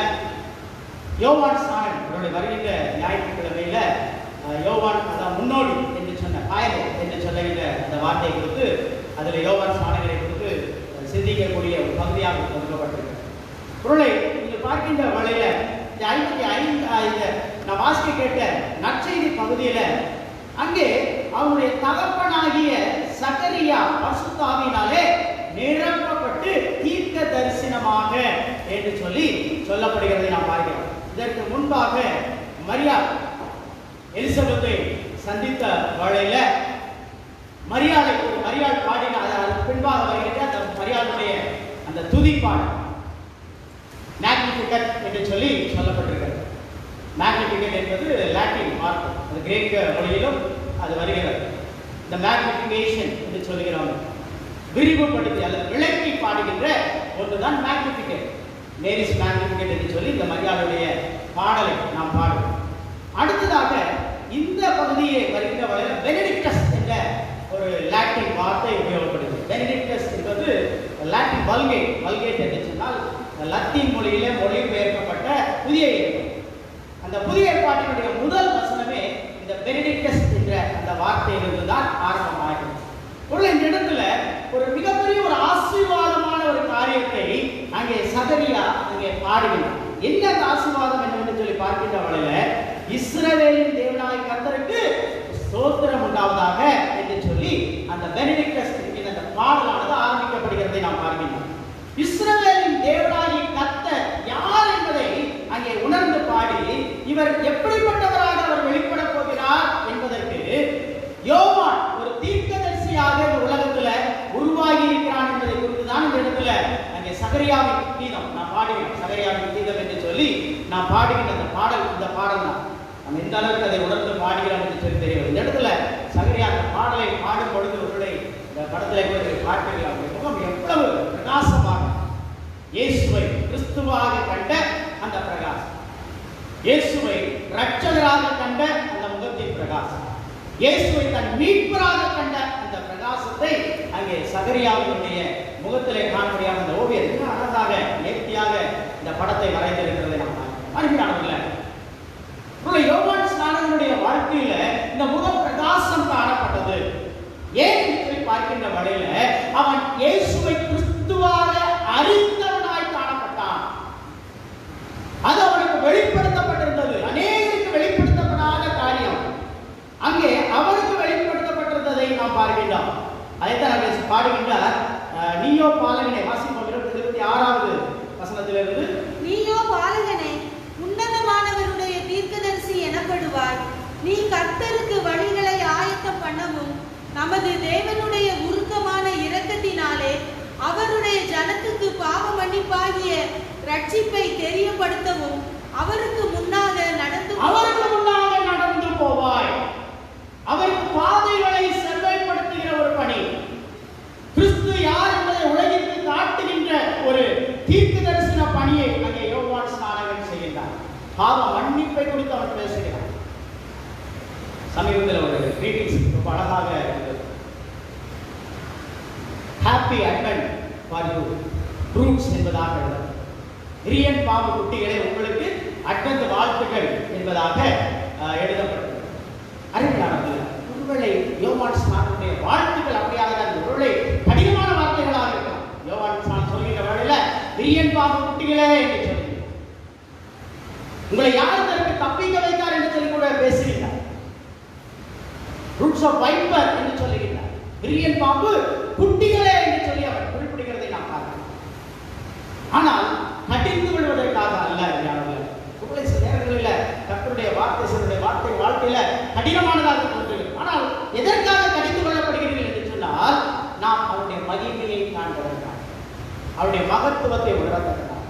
[SPEAKER 4] யோவான் ஸ்நானன் அவருடைய வருகின்ற ஞாயிற்றுக்கிழமையில யோவான் அதான் முன்னோடி என்று சொன்ன பாயல் என்று சொல்லுகின்ற அந்த வார்த்தையை குறித்து அதில் யோவான் ஸ்நானகனை குறித்து சிந்திக்கக்கூடிய ஒரு பகுதியாக கொடுக்கப்பட்டிருக்கிறது. பொருளை நீங்கள் பார்க்கின்ற வகையில இந்த 55 நான் வாசிக்க கேட்ட நற்செய்தி பகுதியில அங்கே அவனுடைய தகப்பனாகிய சகரியா பரிசுத்த ஆவியினாலே நிரப்பப்பட்டு தீர்க்க தரிசனமாக என்று சொல்லி சொல்லப்படுகிறதை நாம் பார்க்கிறோம். இதற்கு முன்பாக மரியாள் எலிசபெத்தை சந்தித்த வேளையில மரியாள் பாடின அதற்கு பின்பாக வருகின்ற அந்த மரியாளுடைய அந்த துதிப்பாடு மேக்னிஃபிகட் என்று சொல்லி சொல்லப்பட்டிருக்கிறது. மேக்னிஃபிகட் என்பது லாட்டின் வார்த்தை, அது கிரேக்க மொழியிலும் அது வருகிறது. இந்த மேக்னிஃபிகேஷன் என்று சொல்லுகிறோம், விரிவுபடுத்தி அல்லது விளக்கி பாடுகின்ற ஒன்றுதான் மேக்னிஃபிகட். மேரிஸ் மேக்னிஃபிகட் என்று சொல்லி இந்த மரியாளுடைய பாடலை நாம் பாடுவோம். அடுத்ததாக இந்த பகுதியை வருகின்ற வகையில் பெனடிக்டஸ் என்ற ஒரு லாட்டின் வார்த்தை உபயோகப்படுகிறது. பெனடிக்டஸ் என்பது லாட்டின் வல்கேட் என்று சொன்னால் லத்தீன் மொழியிலே மொழிபெயர்க்கப்பட்ட புதிய ஏற்பாடு. அந்த புதிய ஏற்பாட்டினுடைய முதல் வசனமே இந்த பெனடிக்டஸ் என்ற அந்த வார்த்தையிலிருந்து தான் ஆரம்பமாகிறது. இந்த இடத்துல ஒரு மிகப்பெரிய ஒரு ஆசீர்வாதமான ஒரு காரியத்தை அங்கே சகரியா அங்கே பாடுகிறார். என்ன ஆசீர்வாதம் என்று சொல்லி பார்க்கின்ற வகையில இஸ்ரவேலின் தேவனாகிய கர்த்தருக்கு ஸ்தோத்திரம் உண்டாவதாக என்று சொல்லி அந்த பெனடிக்டஸ் என்ற அந்த பாடலானது ஆரம்பிக்கப்படுகிறதை நாம் பார்க்கிறோம். இஸ்ரவேலின் தேவனாகிய கர்த்தர் யார் என்பதை அங்கே உணர்ந்து பாடி இவர் எப்படிப்பட்டவராக அவர் வெளிப்பட போகிறார் என்பதற்கு யோவான் ஒரு தீர்க்கதரிசியாக இந்த உலகத்துல உருவாகி இருக்கிறான் என்பதை குறித்து தான் இந்த இடத்துல அங்கே சகரியாவின் கீதம் நான் பாடுகிறேன். சகரியாவின் கீதம் என்று சொல்லி நான் பாடுகின்ற அந்த பாடல் தான் நம்ம எந்த அளவுக்கு அதை உணர்ந்து பாடுகிறோம் என்று சொல்லி தெரியும். இந்த இடத்துல சகரியா அந்த பாடலை பாடும் பொழுது உங்களை இந்த படத்தில் கூட பார்க்கலாம். முகம் எவ்வளவு பிரகாசமாக இயேசுவை கிறிஸ்துவாக கண்ட அந்த பிரகாசம், இயேசுவை இரட்சகராக கண்ட அந்த முகத்தின் பிரகாசம், இயேசுவை தன் மீட்பராக கண்ட அந்த பிரகாசத்தை அங்கே சகரியாவினுடைய முகத்திலே காணக்கூடிய அந்த ஓவியர் மிக அழகாக நேர்த்தியாக இந்த படத்தை வரைந்திருக்கிறதை நாம் பார்க்கிறோம். யோவான் ஸ்நானனுடைய வாழ்க்கையில இந்த முக பிரகாசம் காணப்பட்டது. ஏன் என்று பார்க்கின்ற வழியில அவன் இயேசுவை கிறிஸ்துவாக அறிந்தவனாய் காணப்பட்டான். அது அவனுக்கு வெளிப்படுத்தப்பட்டிருந்தது. அநேகருக்கு வெளிப்படுத்தப்படாத காரியம் அங்கே அவருக்கு வெளிப்படுத்தப்பட்டிருந்ததை நாம் பார்க்கின்றோம். அதைத்தான் அங்கே பாடுகின்றார். நீயோ பாலகனே, வாசிப்போம் 26வது வசனத்திலிருந்து.
[SPEAKER 2] நீயோ பாலகனே, உன்னதமானவருடைய தீர்க்கதரிசி எனப்படுவாய். நீ கர்த்தருக்கு வழிகளை ஆயத்தம் பண்ணவும் நமது தேவனுடைய உருக்கமான இரக்கத்தினாலே அவருடைய ஜனத்துக்கு பாவ மன்னிப்பாகிய ரட்சிப்பை தெரியப்படுத்தவும் அவருக்கு முன்னாக நடந்து
[SPEAKER 4] போவாய். அவருக்கு பாதைகளை செவ்வாய்ப்படுத்துகிற ஒரு பணி, கிறிஸ்து யார் என்பதை உலகிற்கு காட்டுகின்ற ஒரு தீர்க்க தரிசன பணியை அங்கே யோவான் ஸ்நானகன் செய்கின்றார். பாவ மன்னிப்பை குறித்து அவர் பேசுகிறார். சமீபத்தில் ஒரு கிரீட்டிங்ஸ் ரொம்ப அழகாக இருந்தது. Happy advent for you fruits என்பதாக இருந்தது. இரியன் பாம்பு குட்டிகளே, உங்களுக்கு அட்வென்ட் வாழ்த்துக்கள் என்பதாக எழுதப்பட்டது. அறிவியலாளர்கள் ஒருவேளை யோவான் ஸ்நானனுடைய வாழ்த்துக்கள் அப்படியாக தான், ஒருவேளை கடினமான வார்த்தைகளாக இருக்கும். யோவான் ஸ்நானன் சொல்கின்ற வேளையில இரியன் பாம்பு குட்டிகளே என்று சொல்லி, உங்களை யார் தனக்கு தப்பிக்க வைத்தார் என்று சொல்லி கூட பேசுகிறார். ரூட்ஸ் ஆஃப் வைப்பர் என்று சொல்லுகிறார். இரியன் பாம்பு குட்டிகளே என்று சொல்லி அவர் குறிப்பிடுகிறதை நாம் பார்க்கிறோம். ஆனால் கடிந்து விடுவதற்காக அல்ல. சில நேரங்களில் கர்த்தருடைய வார்த்தை சிலருடைய வாழ்க்கையில கடினமானதாக தோன்றுகிறது. ஆனால் எதற்காக கடிந்து கொள்ளப்படுகிறீர்கள் என்று சொன்னால், நாம் அவருடைய மகிமையை காண்பதற்காக, அவருடைய மகத்துவத்தை உணரத்தக்கதாக,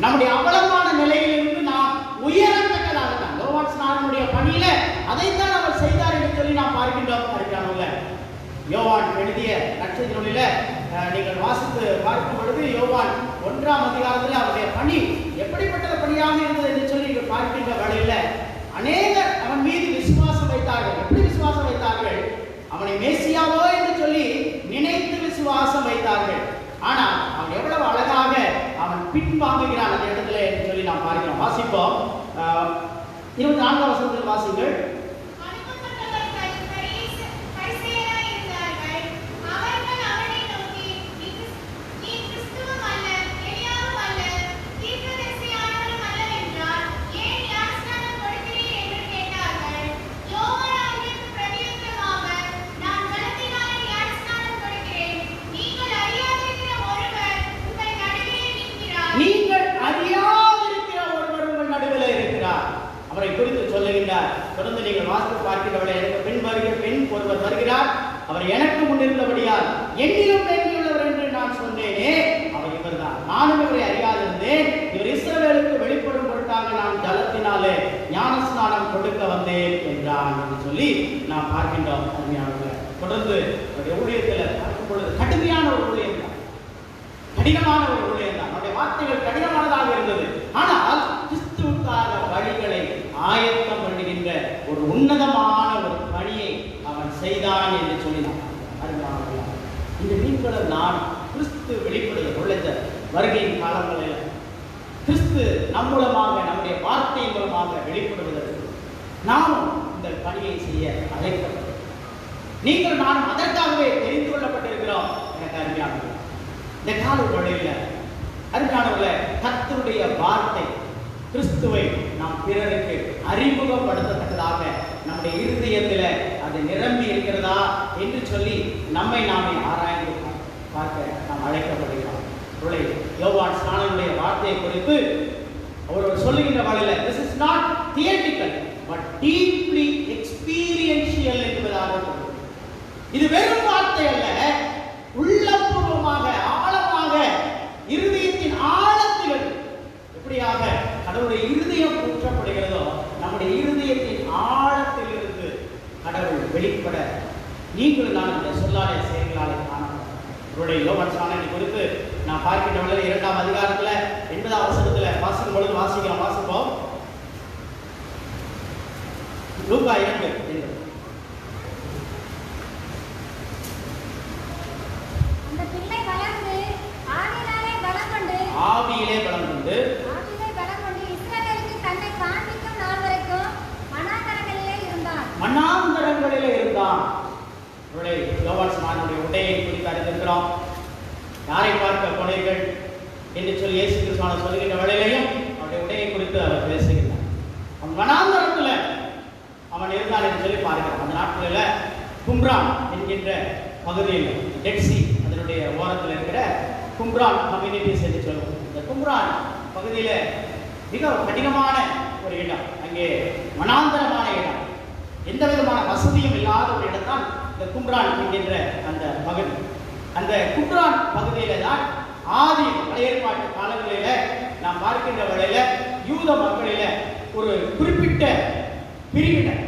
[SPEAKER 4] நம்முடைய அவலமான நிலையிலிருந்து நாம் உயரத்தக்கதாக தான். யோவான் ஸ்நானனுடைய பணியில அதைத்தான் அவர் செய்தார் என்று சொல்லி நாம் பார்க்கின்றோம். அறிஞானவர்களே, யோவான் எழுதிய நற்செய்தி நூலில நீங்கள் வாசித்து பார்க்கும் பொழுது யோவான் 1ஆம் அதிகாரத்தில் அவருடைய பணி எப்படிப்பட்ட பணியாக இருந்தது என்று சொல்லி பார்க்கின்ற வேளையில அநேகர் அவன் மீது விசுவாசம் வைத்தார்கள். எப்படி விசுவாசம் வைத்தார்கள்? அவனை மேசியாவோ என்று சொல்லி நினைத்து விசுவாசம் வைத்தார்கள். ஆனால் அவன் எவ்வளவு அழகாக அவன் பின்வாங்குகிறான் அந்த இடத்துல என்று சொல்லி நாம் பார்க்கிறோம். வாசிப்போம். 24ஆம் வசனத்தில் வாசிங்கள். நீங்கள் அறியாதிருக்கிற ஒருவர் உங்கள் நடுவில் இருக்கிறார். அவரை குறித்து சொல்லுகின்றார். தொடர்ந்து நீங்கள் வாசித்து பார்க்கிறவளை, எனக்கு பெண் ஒருவர் வருகிறார், அவர் எனக்கு முன்னிருந்தபடியால் என்னிலும் மேன்மையுள்ளவர் என்று நான் சொன்னேனே, அவர் இவர்தான். நானும் இவரை அறியாதிருந்தேன். இவர் இஸ்ரவேலுக்கு வெளிப்படும் பொருட்டாக நான் ஜலத்தினாலே ஞானஸ்நானம் கொடுக்க வந்தேன் என்றான் என்று சொல்லி நாம் பார்க்கின்றோம். தொடர்ந்து அவருடைய ஊழியத்தில் பார்க்கும் பொழுது கடுமையான ஒரு ஊழியம் தான், கடினமான ஒரு ஊழியம் தான். அவருடைய வார்த்தைகள் கடினமானதாக இருந்தது. ஆனால் கிறிஸ்துவுக்காக வழிகளை ஆயத்தம் பண்ணுகின்ற ஒரு உன்னதமான ஒரு பணியை அவன் செய்தான் என்று சொல்லி நாம் அறிஞர்கள். இந்த நீங்களும் நான் கிறிஸ்து வெளிப்படுத்த வருகையின் காலங்களில் கிறிஸ்து நம் மூலமாக, நம்முடைய வார்த்தையின் மூலமாக வெளிப்படுவதற்கு நாமும் இந்த பணியை செய்ய அழைக்கப்பட்டோம். நீங்கள் நான் அதற்காகவே தெரிந்து கொள்ளப்பட்டிருக்கிறோம். எனக்கு அருமையானது, இந்த கால வழியில் அருமையானவர்களே, கர்த்தருடைய வார்த்தை கிறிஸ்துவை நாம் பிறருக்கு அறிமுகப்படுத்தத்தக்கதாக நம்முடைய இருதயத்தில் அது நிரம்பி இருக்கிறதா என்று சொல்லி நம்மை நாமே ஆராய்ந்து பார்க்க நாம் அழைக்கப்படுகிறோம். யோவான் ஸ்நானனுடைய வார்த்தையை குறித்து அவர் சொல்லுகின்ற வகையில், this is not theoretical but deeply experiential என்பதாக இது வெறும் வார்த்தை அல்ல, உள்ளபூர்வமாக ஆழமாக இருதயத்தின் ஆழத்தில் எப்படியாக கடவுளுடைய இருதயம் ஊற்றப்படுகிறதோ, நம்முடைய இருதயத்தின் ஆழத்தில் இருந்து கடவுள் வெளிப்பட நீங்கள் நான் இந்த சொல்லாலே செயல்களாலே காணப்படும். யோவான் ஸ்நானனை குறித்து நான் பார்க்கின்ற 2ஆம் அதிகாரத்தில் 80ஆம் வசனத்துல வாசிக்கும் பொழுது வாசிப்போம். லூக்கா 2
[SPEAKER 5] அந்த பிள்ளை வளர்ந்து
[SPEAKER 4] ஆவியிலே பலம் கொண்டு
[SPEAKER 5] இஸ்ரவேலுக்கு தன்னை காண்பிக்கும் நாள் வரைக்கும்
[SPEAKER 4] மனாந்தரங்களிலே இருந்தான். யோவான் ஸ்நானனுடைய உடையை குறித்து அறிந்திருக்கிறோம். யாரை பார்க்க போனீர்கள் என்று சொல்லி இயேசு கிறிஸ்து சொல்லுகின்ற வேளையிலையும் அவருடைய உடையை குறித்து அவர் பேசுகிறார். அவன் வனாந்தரத்துல அவன் இருந்தான் என்று சொல்லி பார்க்கிறார். அந்த நாட்களில் கும்ரான் என்கின்ற பகுதியில் டெட் சி அதனுடைய ஓரத்தில் இருக்கிற கும்ரான் கம்யூனிட்டிஸ் என்று சொல்லுவோம். இந்த கும்ரான் பகுதியில் மிக கடினமான ஒரு இடம், அங்கே வனாந்தரமான இடம், எந்த விதமான வசதியும் இல்லாத ஒரு இடம் தான் இந்த கும்ரான் என்கின்ற அந்த பகுதி. அந்த கும்ரான் பகுதியில தான் ஆதி பழைய ஏற்பாட்டு காலங்களில நாம் பார்க்கின்ற வேளையில யூத மக்களில ஒரு குறிப்பிட்ட பிரிவினர்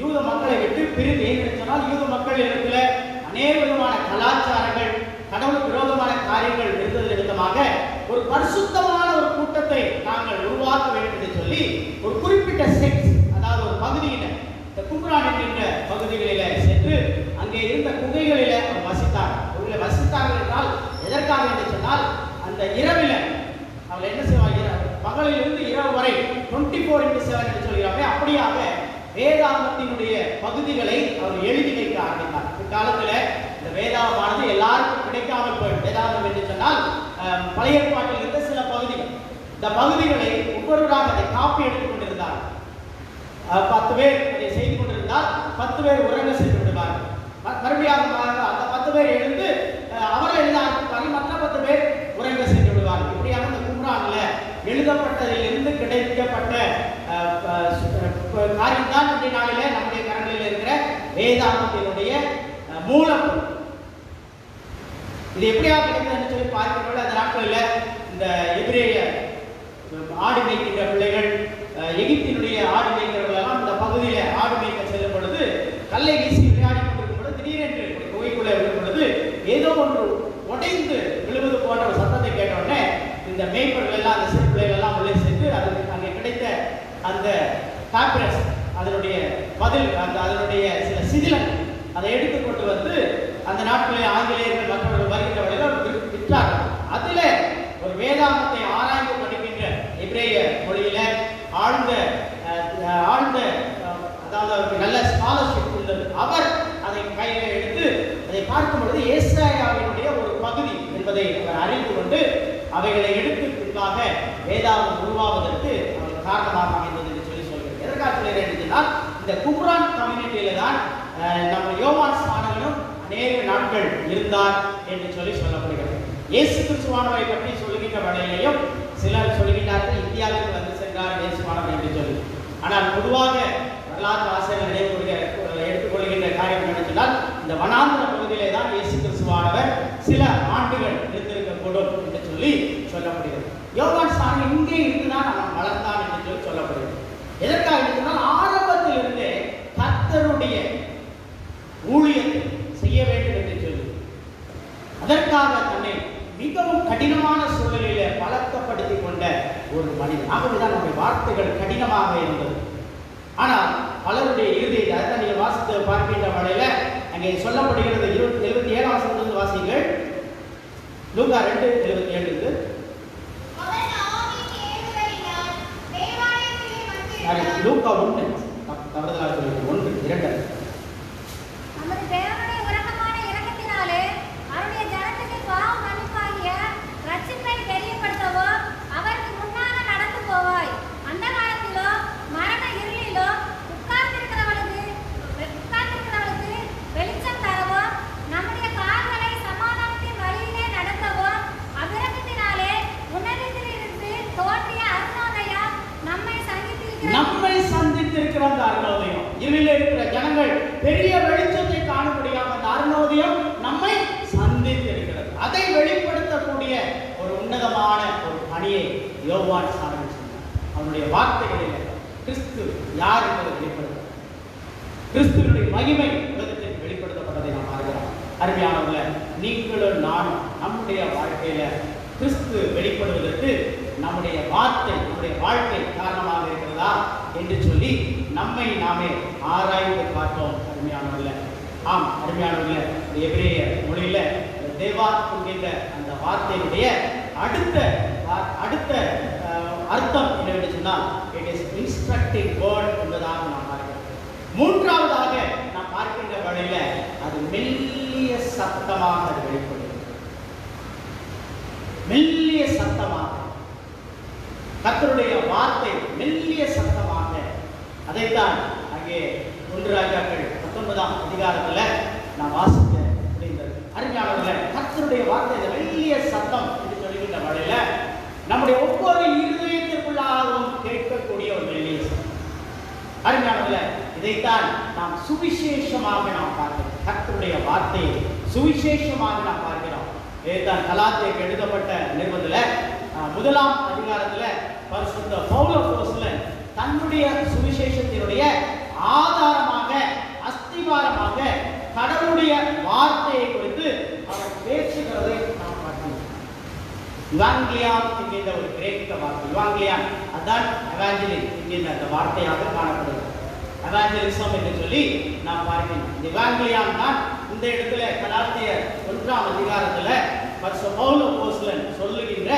[SPEAKER 4] யூத மக்களை விட்டு பிரிந்து ஏன்னு சொன்னால் யூத மக்கள் இடத்துல அநேக விதமான கலாச்சாரங்கள், கடவுள் விரோதமான காரியங்கள் இருந்தது நிமித்தமாக ஒரு பரிசுத்தமான ஒரு கூட்டத்தை நாங்கள் உருவாக்க வேண்டும் என்று சொல்லி ஒரு குறிப்பிட்ட செக்ஸ், அதாவது ஒரு பகுதியில இந்த கும்ரான் என்கின்ற பகுதிகளில சென்று அங்கே இருந்த குகைகளில அவர் வசித்தார். வசித்தார்கள் என்றால் எதற்காக என்று சொன்னால் அந்த இரவில் அவர் என்ன செய்வாங்க, பகலிலிருந்து இரவு வரை 24/7 என்று சொல்கிறாங்க. அப்படியாக வேதாகமத்தினுடைய பகுதிகளை அவர் எழுதி வைக்க ஆரம்பித்தார். இக்காலத்தில் இந்த வேதாகமானது எல்லாருக்கும் கிடைக்காமல் போயிடும். வேதாகம் என்று சொன்னால் பழைய ஏற்பாட்டில் இருந்த சில பகுதிகள். இந்த பகுதிகளை ஒவ்வொருவராக அதை காப்பி எடுத்துக் கொண்டிருந்தார். 10 பேர் அதை செய்து கொண்டிருந்தால் 10 பேர் உறங்க சென்று விடுவார்கள். மறுபடியும் அந்த 10 பேர் எழுந்து அவர்கள் எழுத ஆரம்பிப்பார்கள், மற்ற 10 பேர் உறங்க சென்று விடுவார்கள். இப்படியாக இந்த கும்ரான்ல எழுதப்பட்டதிலிருந்து கிடைக்கப்பட்ட காரியம் தான் இன்றைய நாளிலே நம்முடைய கரங்களில் இருக்கிற வேதாகமத்தினுடைய மூலப்பொருள். இது எப்படியாக கிடைத்ததுன்னு சொல்லி பார்க்கிறோம். அந்த நாட்களில் இந்த எபிரேய ஆடு மேய்க்கின்ற பிள்ளைகள், எகிப்தினுடைய ஆடு மேய்க்கிறவர்கள் எல்லாம் இந்த பகுதியில் ஆடு மேய்க்க செல்லும் பொழுது கல்லை வீசி விளையாடி கொண்டிருக்கும் பொழுது திடீரென்று குகைக்குள்ளே விடும் பொழுது ஏதோ ஒன்று உடைந்து விழுவது போன்ற ஒரு சத்தத்தை கேட்ட உடனே இந்த மேய்ப்பர்கள் எல்லாம், அந்த சிறு பிள்ளைகள் எல்லாம் உள்ளே சென்று அதுக்கு அங்கே கிடைத்த அந்த பாப்பிரஸ், அதனுடைய பதில், அதனுடைய சில சிதிலங்கள் அதை எடுத்துக்கொண்டு வந்து அந்த நாட்களில் ஆங்கிலேயர்கள் மற்றவர்கள் வருகின்ற வழியில் விற்றார்கள். அதில் ஒரு வேதாகமத்தை ஆராய்ந்து படிக்கின்ற எபிரேய மொழியில ஆழ்ந்த அதாவது அவருக்கு நல்ல ஸ்காலர்ஷிப் உள்ளது. அவர் அதை கையில் எடுத்து அதை பார்க்கும் பொழுது ஏசாயாவினுடைய ஒரு பகுதி என்பதை அவர் அறிந்து கொண்டு அவைகளை எடுத்து பின்பாக வேதாகம் உருவாவதற்கு அவர் காரணமாக அமைந்தது என்று சொல்லி சொல்கிறேன். எதற்காக சொல்கிறேன் என்றால் இந்த கும்ரான் கம்யூனிட்டியில தான் நம்ம யோவான் ஸ்நானகனும் அநேக நாட்கள் இருந்தார் என்று சொல்லி சொல்லப்படுகிறது. இயேசு கிறிஸ்துவானவரை பற்றி சொல்லுகின்ற வேளையிலையும் சிலர் சொல்லுகின்றார்கள் இந்தியாவுக்கு வந்து சென்றார் இயேசுவானவர் என்று சொல்லி. ஆனால் பொதுவாக வரலாற்று ஆசிரியர்கள் எடுத்துக்கொள்கின்ற காரியம் என்னவென்றால் இந்த வனாந்தர பகுதியிலே தான் இயேசு கிறிஸ்துவானவர் சில ஆண்டுகள் இருந்திருக்கக்கூடும் என்று சொல்லி சொல்லப்படுகிறது. யோவான் ஸ்நானகன் இங்கே இருந்துதான் அவன் வளர்ந்தான் என்று சொல்லி சொல்லப்படுகிறது. எதற்காக இருந்தால் ஆரம்பத்தில் இருந்தே கர்த்தருடைய ஊழியத்தை செய்ய வேண்டும் என்று சொல்லி அதற்காக தன்னை மிகவும் கடினமான சூழ்நிலையில பழக்கப்படுத்திக் கொண்ட ஒரு மனிதன். ஆகவேதான் நம்முடைய வார்த்தைகள் கடினமாக இருந்தது. ஆனால் பலருடைய இறுதியை அதான் நீங்கள் வாசித்து பார்க்கின்ற வேளையில அங்கே சொல்லப்படுகிறது. 77ஆம் வசனத்திலிருந்து வாசிங்கள். லூக்கா 2:77. லூக்கா 1 தவறுதலாக சொல்லுங்கள். 1 2
[SPEAKER 5] நமது தேவனுடைய இரக்கமான இரக்கத்தினாலே அவருடைய ஜனத்துக்கு பாவ மன்னிப்பாகிய ரட்சிப்பை தெரியப்படுத்தவோ அவருக்கு முன்னாக நடந்து போவாய். அந்த காலத்திலோ மரண இருளிலோ உட்கார்ந்திருக்கிறவளுக்கு வெளிச்சம் தரவோ நம்முடைய கால்களை சமாதானத்தின் வழியிலே நடத்தவோ அபிரகத்தினாலே உன்னதத்திலிருந்து தோன்றிய அருணோதயா நம்மை
[SPEAKER 4] சந்தித்திருக்கிற அந்த அருணோதயம், இருளில் இருக்கிற ஜனங்கள் பெரிய வெளிச்சத்தை காணக்கூடியாக அந்த அருணோதயம் நம்மை சந்தித்திருக்கிறது. அதை வெளிப்படுத்தக்கூடிய ஒரு உன்னதமான ஒரு பணியை யோவான் ஸ்நானகன் சொன்னார். அவனுடைய வார்த்தைகளில் கிறிஸ்து யார் என்பதை வெளிப்படுத்த, கிறிஸ்துவினுடைய மகிமை உலகத்தில் வெளிப்படுத்தப்பட்டதை நாம் பார்க்கிறோம். அருமையானவர்களே, நீங்களும் நானும் நம்முடைய வாழ்க்கையில கிறிஸ்து வெளிப்படுவதற்கு நம்முடைய வார்த்தை, நம்முடைய வாழ்க்கை காரணமாக இருக்கிறதா என்று சொல்லி நம்மை நாமே ஆராய்ந்து பார்த்தோம். அருமையானவர்களே, ஆம் அருமையானவர்களே, எபிரேய மொழியில தேவா என்கின்ற அந்த வார்த்தையினுடைய அடுத்த அர்த்தம் என்னவென்று சொன்னால் இட் இஸ் இன்ஸ்ட்ரக்டிவ் வேர்ட் என்பதாக நாம் பார்க்கிறோம். மூன்றாவதாக நாம் பார்க்கின்ற வேளையில அது மெல்லிய சத்தமாக அது வெளிப்படுகிறது. மெல்லிய சத்தமாக கர்த்தருடைய வார்த்தை மெல்லிய சத்தமாக, அதைத்தான் அங்கே 1 ராஜாக்கள் 19ஆம் அதிகாரத்துல நாம் வாசிக்க முடிந்தது. அருமையானவர்களே, கர்த்தருடைய வார்த்தை இந்த மெல்லிய சத்தம் என்று சொல்லுகின்ற வேளையில நம்முடைய ஒவ்வொரு இருதயத்திற்குள்ளாகவும் கேட்கக்கூடிய ஒரு மெல்லிய சத்தம். அருமையானவர்களே, இதைத்தான் நாம் சுவிசேஷமாக நாம் பார்க்கிறோம். கர்த்தருடைய வார்த்தையை சுவிசேஷமாக நாம் பார்க்கிறோம். இதைத்தான் கலாத்தியருக்கு எழுதப்பட்ட நிருபத்துல 1ஆம் அதிகாரத்துல பரிசுத்த பவுல் அப்போஸ்தலன் தன்னுடைய சுவிசேஷத்தினுடைய ஆதாரமாக, அஸ்திவாரமாக கடவுளுடைய வார்த்தையை குறித்து அவர் பேசுகிறதை நாம் பார்க்கிறோம். இவாங்கிலியான் என்கின்ற ஒரு கிரேக்க வார்த்தை. இவாங்கிலியான் அதான் எவாஞ்சலின் என்கின்ற அந்த வார்த்தையாக காணப்படுகிறது. எவாஞ்சலிசம் என்று சொல்லி நாம் பார்க்கிறோம். இந்த இவாங்கிலியான் தான் இந்த இடத்துல கலாத்தியர் 1ஆம் அதிகாரத்துல பரிசுத்த பவுல் அப்போஸ்தலன் சொல்லுகின்ற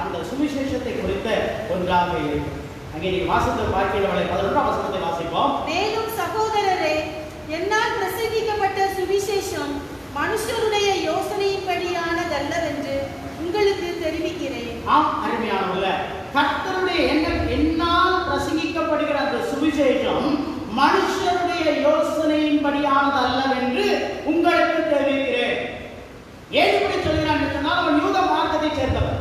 [SPEAKER 4] அந்த சுவிசேஷத்தை குறித்த ஒன்றாக இருக்கும். அங்கே நீங்க வாசித்து பார்க்கிறவர்களை 11ஆம் வசனத்தை வாசிப்போம்.
[SPEAKER 2] மேலும் சகோதரரே, என்னால் பிரசங்கிக்கப்பட்ட சுவிசேஷம் மனுஷருடைய யோசனையின்படியானதல்லவென்று உங்களுக்கு தெரிவிக்கிறேன்.
[SPEAKER 4] ஆம் அருமையானவர்களே, கர்த்தருடைய என்னால் பிரசங்கிக்கப்படுகிற அந்த சுவிசேஷம் மனுஷருடைய யோசனையின்படியானதல்லவென்று உங்களுக்கு தெரிவிக்கிறேன். ஏன் இப்படி சொல்கிறான் சொன்னால், அவன் யூத மார்க்கத்தை சேர்ந்தவன்,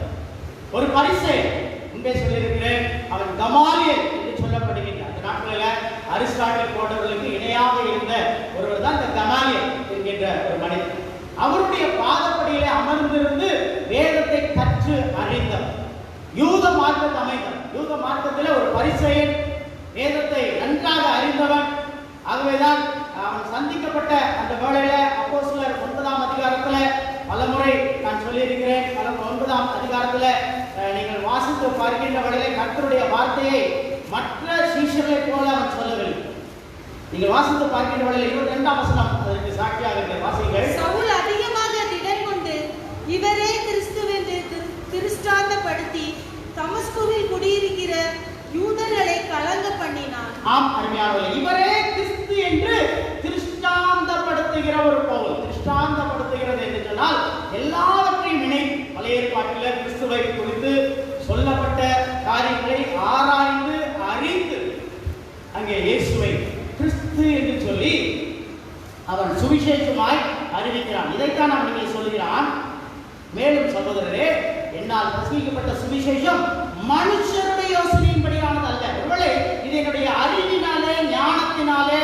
[SPEAKER 4] ஒரு பரிசேயன். முன்பே சொல்லியிருக்கிறேன், அவன் கமாலியல் என்று சொல்லப்படுகின்ற அந்த நாட்களில் அரிஸ்டாட்டில் போன்றவர்களுக்கு இணையாக இருந்த ஒருவர் தான் இந்த கமாலியல் என்கின்ற ஒரு மனிதன். அவருடைய பாதப்படியிலே அமர்ந்திருந்து வேதத்தை கற்று அறிந்தவர், யூத மார்க்கத்தை அமைந்தவர். யூத மார்க்கத்தில் ஒரு பரிசேயன், வேதத்தை நன்றாக அறிந்தவன். ஆகவேதான் அவன் சந்திக்கப்பட்ட அந்த வேளையில அப்போஸ்தலர் 9ஆம் அதிகாரத்துல பலமுறை நான் சொல்லியிருக்கிறேன். 9ஆம் அதிகாரத்துல நீங்கள் வாசித்து பார்க்கின்ற வேளையில கர்த்தருடைய வார்த்தையை மற்ற சீஷர்களைப் போல அவன் சொல்லவில்லை. நீங்கள் வாசித்து பார்க்கின்ற வேளையில 22ஆம் வசனம் அதற்கு சாட்சியாக இருக்கிற வாசிங்கள்.
[SPEAKER 2] சவுல் அதிகமாக திடன் கொண்டு இவரே கிறிஸ்துவென்று திருஷ்டாந்தப்படுத்தி தமஸ்குவில் குடியிருக்கிற யூதர்களை கலங்க பண்ணினான்.
[SPEAKER 4] ஆம் அருமையானவர்களே, இவரே கிறிஸ்து என்று திருஷ்டாந்தப்படுத்துகிற ஒரு பவுல். திருஷ்டாந்தப்படுத்துகிறது என்று சொன்னால் எல்லாவற்றையும் இணைத்து பழைய ஏற்பாட்டில் கிறிஸ்துவை குறித்து சொல்லப்பட்ட காரியங்களை ஆராய்ந்து அறிந்து அங்கே இயேசுவை கிறிஸ்து என்று சொல்லி அவன் சுவிசேஷமாய் அறிவிக்கிறான். இதைத்தான் அவன் இங்கே சொல்கிறான். மேலும் சகோதரரே, என்னால் பிரசங்கிக்கப்பட்ட சுவிசேஷம் மனுஷருடைய யோசனையின்படியானது அல்ல. ஒருவேளை இது என்னுடைய அறிவினாலே, ஞானத்தினாலே,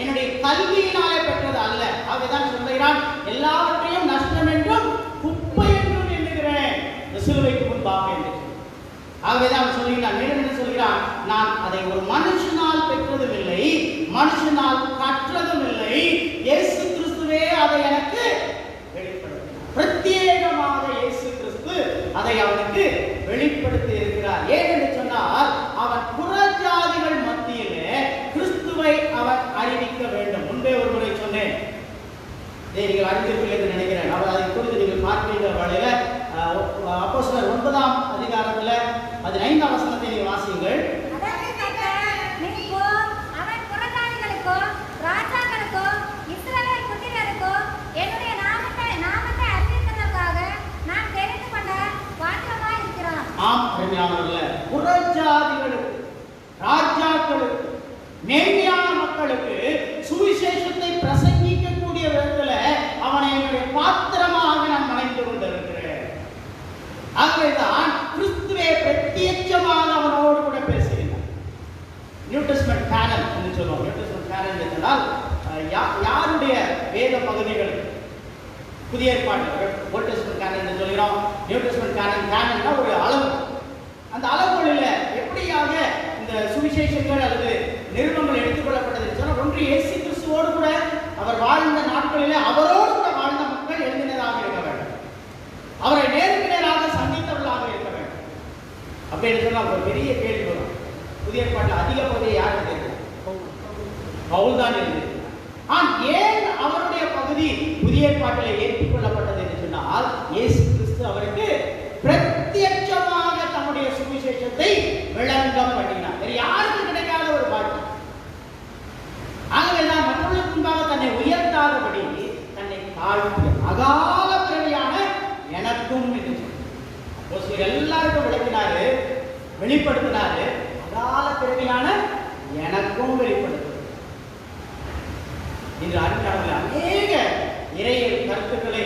[SPEAKER 4] என்னுடைய கல்வியினாலே பெற்றது அல்ல. ஆகவேதான் சொல்கிறான், எல்லாவற்றையும் நஷ்டம் என்றும் குப்பை என்றும் எண்ணுகிறேன் இந்த சிலுவைக்கு முன்பாக என்று. ஆகவேதான் அவன் சொல்கிறான், மேலும் என்ன சொல்கிறான், நான் அதை ஒரு மனுஷனால் பெற்றதும் இல்லை, மனுஷனால் கற்றதும் இல்லை, இயேசு கிறிஸ்துவே அதை எனக்கு வெளிப்படுத்தினார். பிரத்யேகமாக இயேசு கிறிஸ்து அதை அவனுக்கு வெளிப்படுத்தி இருக்கிறார். ஏன் என்று சொன்னால், அவன் புறஜாதிகள் மத்தியிலே கிறிஸ்துவை அவன் அறிவிக்க வேண்டும். முன்பே ஒரு முறை சொன்னேன், இதை நீங்கள் அறிந்திருப்பீர்கள் என்று நினைக்கிறேன். அவர் அதை குறித்து நீங்கள் பார்க்கின்ற வேளையில அப்போஸ்தலர் 9ஆம் அதிகாரத்துல 15ஆம் வசனத்தை நீங்கள் வாசியுங்கள்.
[SPEAKER 5] அவன் புறஜாதிகளுக்கோ ராஜாக்களுக்கோ இஸ்ரவேல் புத்திரருக்கோ என்னுடைய நாமத்தை அறிவிப்பதற்காக நான் தெரிந்து கொண்ட பாத்திரமாய் இருக்கிறான்.
[SPEAKER 4] ஆம் அருமையானவர்களே, புறஜாதிகளுக்கு, ராஜாக்களுக்கு, நேர்மையான மக்களுக்கு சுவிசேஷத்தை பிரசங்கிக்கக்கூடிய விதத்துல அவனை என்னுடைய பாத்திரமாக நான் மனைந்து கொண்டிருக்கிறேன். ஆகவேதான் கிறிஸ்துவே பிரத்யட்சமாக அவனோடு கூட பேசுகிறார். நியூ டெஸ்டமென்ட் கேனன் என்று சொல்லுவோம். நியூ டெஸ்டமென்ட் கேனன் என்றால் யாருடைய வேத பகுதிகள்? புதிய ஏற்பாடு ஓல்ட் டெஸ்டமென்ட் கேனன் என்று சொல்கிறோம். நியூ டெஸ்டமென்ட் கேனன்னா ஒரு அளவு. அந்த அளவுகளில் எப்படியாக இந்த சுவிசேஷங்கள் அல்லது நிருபங்கள் எடுத்துக்கொள்ளப்பட்டது சொன்னால், ஒன்று இயேசு கிறிஸ்துவோடு கூட அவர் வாழ்ந்த நாட்களிலே அவரோடு கூட வாழ்ந்த மக்கள் எழுதினதாக இருக்க வேண்டும். அவரை நேருக்கு நேராக சந்தித்தவர்களாக இருக்க வேண்டும். பவுல் தான் எழுதியிருக்கிறார். ஏன் அவருடைய பகுதி புதிய ஏற்பாட்டிலே ஏற்றுக்கொள்ளப்பட்டது என்று சொன்னால், இயேசு கிறிஸ்து அவருக்கு பிரத்யட்சமாக தம்முடைய சுவிசேஷத்தை விளங்க பண்ணினார். வேறு யாருக்கும் கிடைக்காத ஒரு பாக்கியம். ஆகவேதான் மற்றவர்களுக்கு முன்பாக தன்னை உயர்த்தாதபடி தன்னை தாழ்த்திய அகால பிறவியான எனக்கும் என்று எல்லாருக்கும் விளக்கினாரு, வெளிப்படுத்தினாரு. அகால பிறவியான எனக்கும் வெளிப்படுத்த இன்று அறிஞர்கள் அநேக நிறைய கருத்துக்களை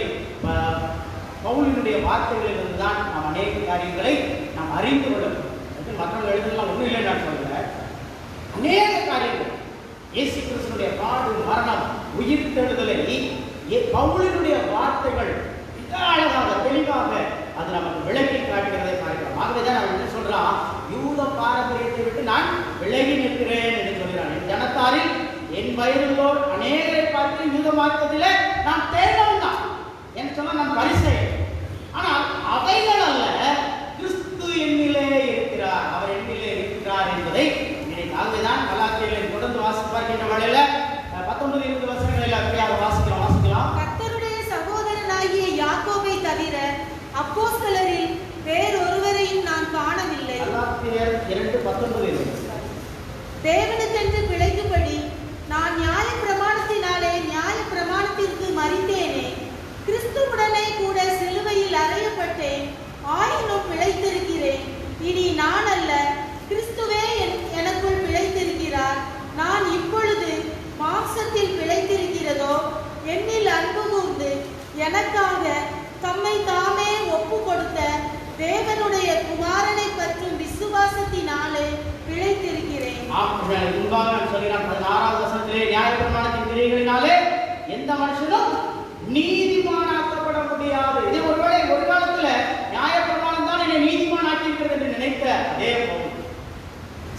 [SPEAKER 4] பவுலினுடைய வார்த்தைகளிலிருந்து தான் நாம் அநேக காரியங்களை நாம் அறிந்து கொள்ள முடியும். மற்றவர்கள் எழுதலாம் ஒன்றும் இல்லை நான் சொல்கிறேன். அநேக காரியங்கள் இயேசு கிறிஸ்துவினுடைய பாடு, மரணம், உயிர்த்தெழுதலை பவுலினுடைய வார்த்தைகள் மிக அழகாக தெளிவாக அது நமக்கு விளக்கி காட்டுகிறதை பார்க்கிறோம். ஆகவேதான் அவன் என்ன சொல்றான், யூத பாரம்பரியத்தை விட்டு நான் விலகி நிற்கிறேன் என்று சொல்கிறான். என் ஜனத்தாரில் என் வயதுள்ளோர் அநேகரை பார்த்து யூத மார்க்கத்திலே நான் தேர்ந்தவன் தான் என்று சொன்னால் நான் பரிசெயன். ஆனால் அவைகள் அல்ல, கிறிஸ்து என்னிலே இருக்கிறார், அவர் என்னிலே இருக்கிறார் என்பதை நினைத்தாகவேதான் கலாத்தியர்களை தொடர்ந்து வாசிப்பார்க்கின்ற வேளையில 19-20 வசனங்களில் அப்படியாக வாசிக்கலாம்.
[SPEAKER 2] கர்த்தருடைய சகோதரனாகிய யாக்கோபை தவிர அப்போஸ்தலரில் வேறொருவரையும் நான் காணவில்லை.
[SPEAKER 4] கலாத்தியர் 2:19
[SPEAKER 2] தேவனுக்கென்று பிழைக்கும்படி நான் நியாய பிரமாணத்தினாலே நியாய பிரமாணத்திற்கு மரித்தேனே, கிறிஸ்துவுடனே கூட சிலுவையில் அறையப்பட்டேன், ஆயினும் பிழைத்திருக்கிறேன். இனி நான் அல்ல, கிறிஸ்துவே எனக்குள் பிழைத்திருக்கிறார். நான் இப்பொழுது மாம்சத்தில் பிழைத்திருக்கிறதோ என்னில் அன்பு கூர்ந்து எனக்காக தம்மை தாமே ஒப்பு கொடுத்த தேவனுடைய குமாரனை பற்றும் விசுவாசத்தினாலே பிழைத்திருக்கிறேன்.
[SPEAKER 4] முன்பாக நான் சொல்கிறேன் 16வது வசனத்திலே நியாயப்பிரமாணத்தின் கிரியைகளினாலே எந்த மனுஷனும் நீதிமானாக்கப்பட முடியாது. இது ஒருவேளை ஒரு காலத்துல நியாயப்பிரமாணம் தான் என்னை நீதிமானாக்கி இருக்கிறது என்று நினைத்த அதே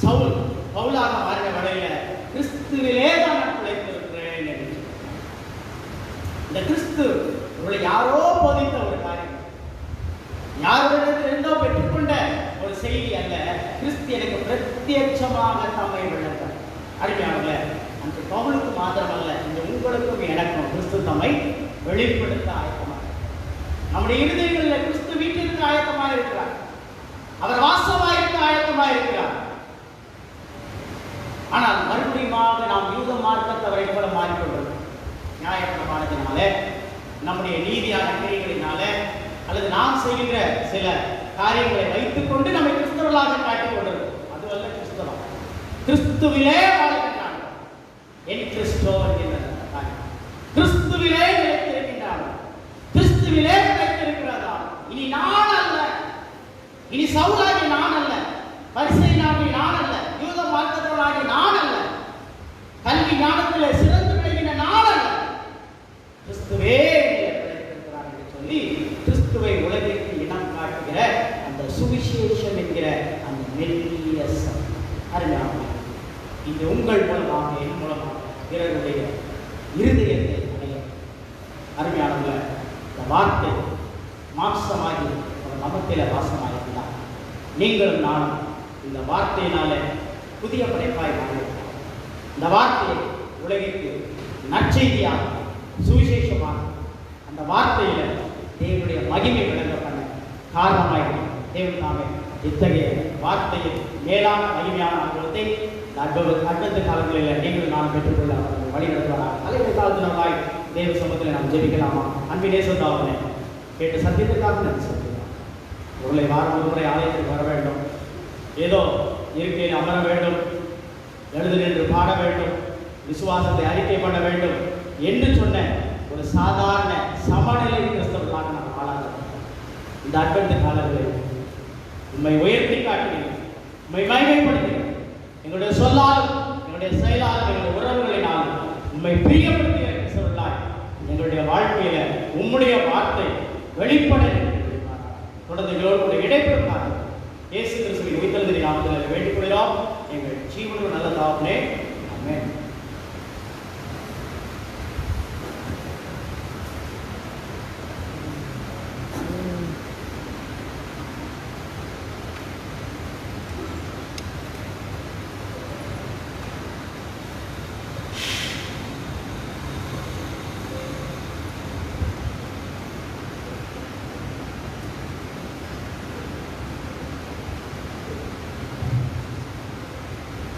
[SPEAKER 4] சவுல் பவுலாக மாறின வேளையில கிறிஸ்துவிலே தான் நான் பிழைத்திருக்கிறேன் என்று. இந்த கிறிஸ்து இவளை யாரோ போதித்த ஒரு காரியம், யாரிடத்திலிருந்தோ பெற்றுக்கொண்ட ஒரு செய்தி அல்ல. கிறிஸ்து எனக்கு பிரத்யட்சமாக தம்மை விளக்கார். அருமையானவர்களே, அந்த பவுலுக்கு மாத்திரமல்ல, இந்த உங்களுக்கும் எனக்கும் கிறிஸ்து தம்மை வெளிப்படுத்த ஆயத்தமாக, நம்முடைய இருதயங்களில் கிறிஸ்து வீட்டிற்கு ஆயத்தமாக இருக்கிறார், அவர் வாசமாயிருக்க ஆயத்தமாக இருக்கிறார். ஆனால் மறுபடியுமாக நாம் யூத மார்க்கத்தவரை போல மாறிக்கொண்டிருக்கிறோம். நியாயப்பிரமாணத்தினாலே, நம்முடைய நீதியான கிரியைகளினாலே, அல்லது நாம் செய்கின்ற சில காரியங்களை வைத்துக் கொண்டு நம்மை கிறிஸ்தவர்களாக காட்டிக் கொண்டிருக்கிறோம். அதுவல்ல கிறிஸ்தவம். கிறிஸ்துவிலே வாழ்கின்றான், என் கிறிஸ்தோ என்கின்ற கிறிஸ்துவிலே நிலைத்திருக்கின்றான், கிறிஸ்துவிலே நிலைத்திருக்கிறதா. இனி நான் அல்ல, இனி சவுலாகி நான் அல்ல, பரிசேயனாகி நான் அல்ல, யூத மார்க்கத்தவர்களாகி நான் அல்ல, கல்வி ஞானத்திலே சிறந்து விளங்கின நான் அல்ல, கிறிஸ்துவே நிலைத்திருக்கிறார் என்று சொல்லி கிறிஸ்துவை உலகிற்கு இனம் காட்டுகிற அந்த சுவிசேஷம் என்கிற அந்த மெல்லிய அருமையாக இது உங்கள் மூலமாக, என் மூலமாக பிறருடைய இருதயத்தை அடைய அருமையானவர்கள இந்த வார்த்தை மாம்சமாகி அவர் நமத்தில வாசமாயிருந்தார். நீங்களும் நானும் இந்த வார்த்தையினால புதிய படைப்பாய் மாறியிருக்கிறோம். இந்த வார்த்தையை உலகிற்கு நற்செய்தியாக, சுவிசேஷமாக அந்த வார்த்தையில தேவனுடைய மகிமை விளங்க பண்ண காரணமாய் தேவன் நாமே இத்தகைய வார்த்தையில் மேலான மகிமையான அனுபவத்தை அற்புத காலங்களில் நீங்கள் நான் பெற்றுக்கொள்ள வழி நடத்துவாராக. அலைய காலத்தினராய் தேவ சமூகத்தில் நாம் ஜெபிக்கலாமா? அன்பின் நேசத்தாவனே கேட்டு சத்தியத்திற்காக நன்றி சொல்கிறோம். உங்களை வாரம் ஒரு முறை ஆலயத்துக்கு வர வேண்டும், ஏதோ இருக்கையில் அமர வேண்டும், எழுது நின்று பாட வேண்டும், விசுவாசத்தை அறிக்கை பண்ண வேண்டும் என்று சொன்ன ஒரு சாதாரண சமநிலை கிறிஸ்தவர்களாக நாம் ஆளாக இந்த அற்புத காலங்களில் உண்மை உயர்த்தி காட்டுகிறேன், உண்மை மகிமைப்படுத்துகிறேன். எங்களுடைய சொல்லாலும், எங்களுடைய செயலாலும், எங்களுடைய உறவுகளினாலும் உண்மை பிரியப்படுத்துகிற கிறிஸ்தவர்களாய் எங்களுடைய வாழ்க்கையில உம்முடைய வார்த்தை வெளிப்பட தொடர்ந்து எங்களோடு இடைப்பெறும் இயேசு கிறிஸ்துவின் உயிர்த்தெழுதலின் நாமத்தில் வேண்டிக் கொள்கிறோம். எங்கள் ஜீவனுக்கு நல்ல தாவனே, ஆமென்.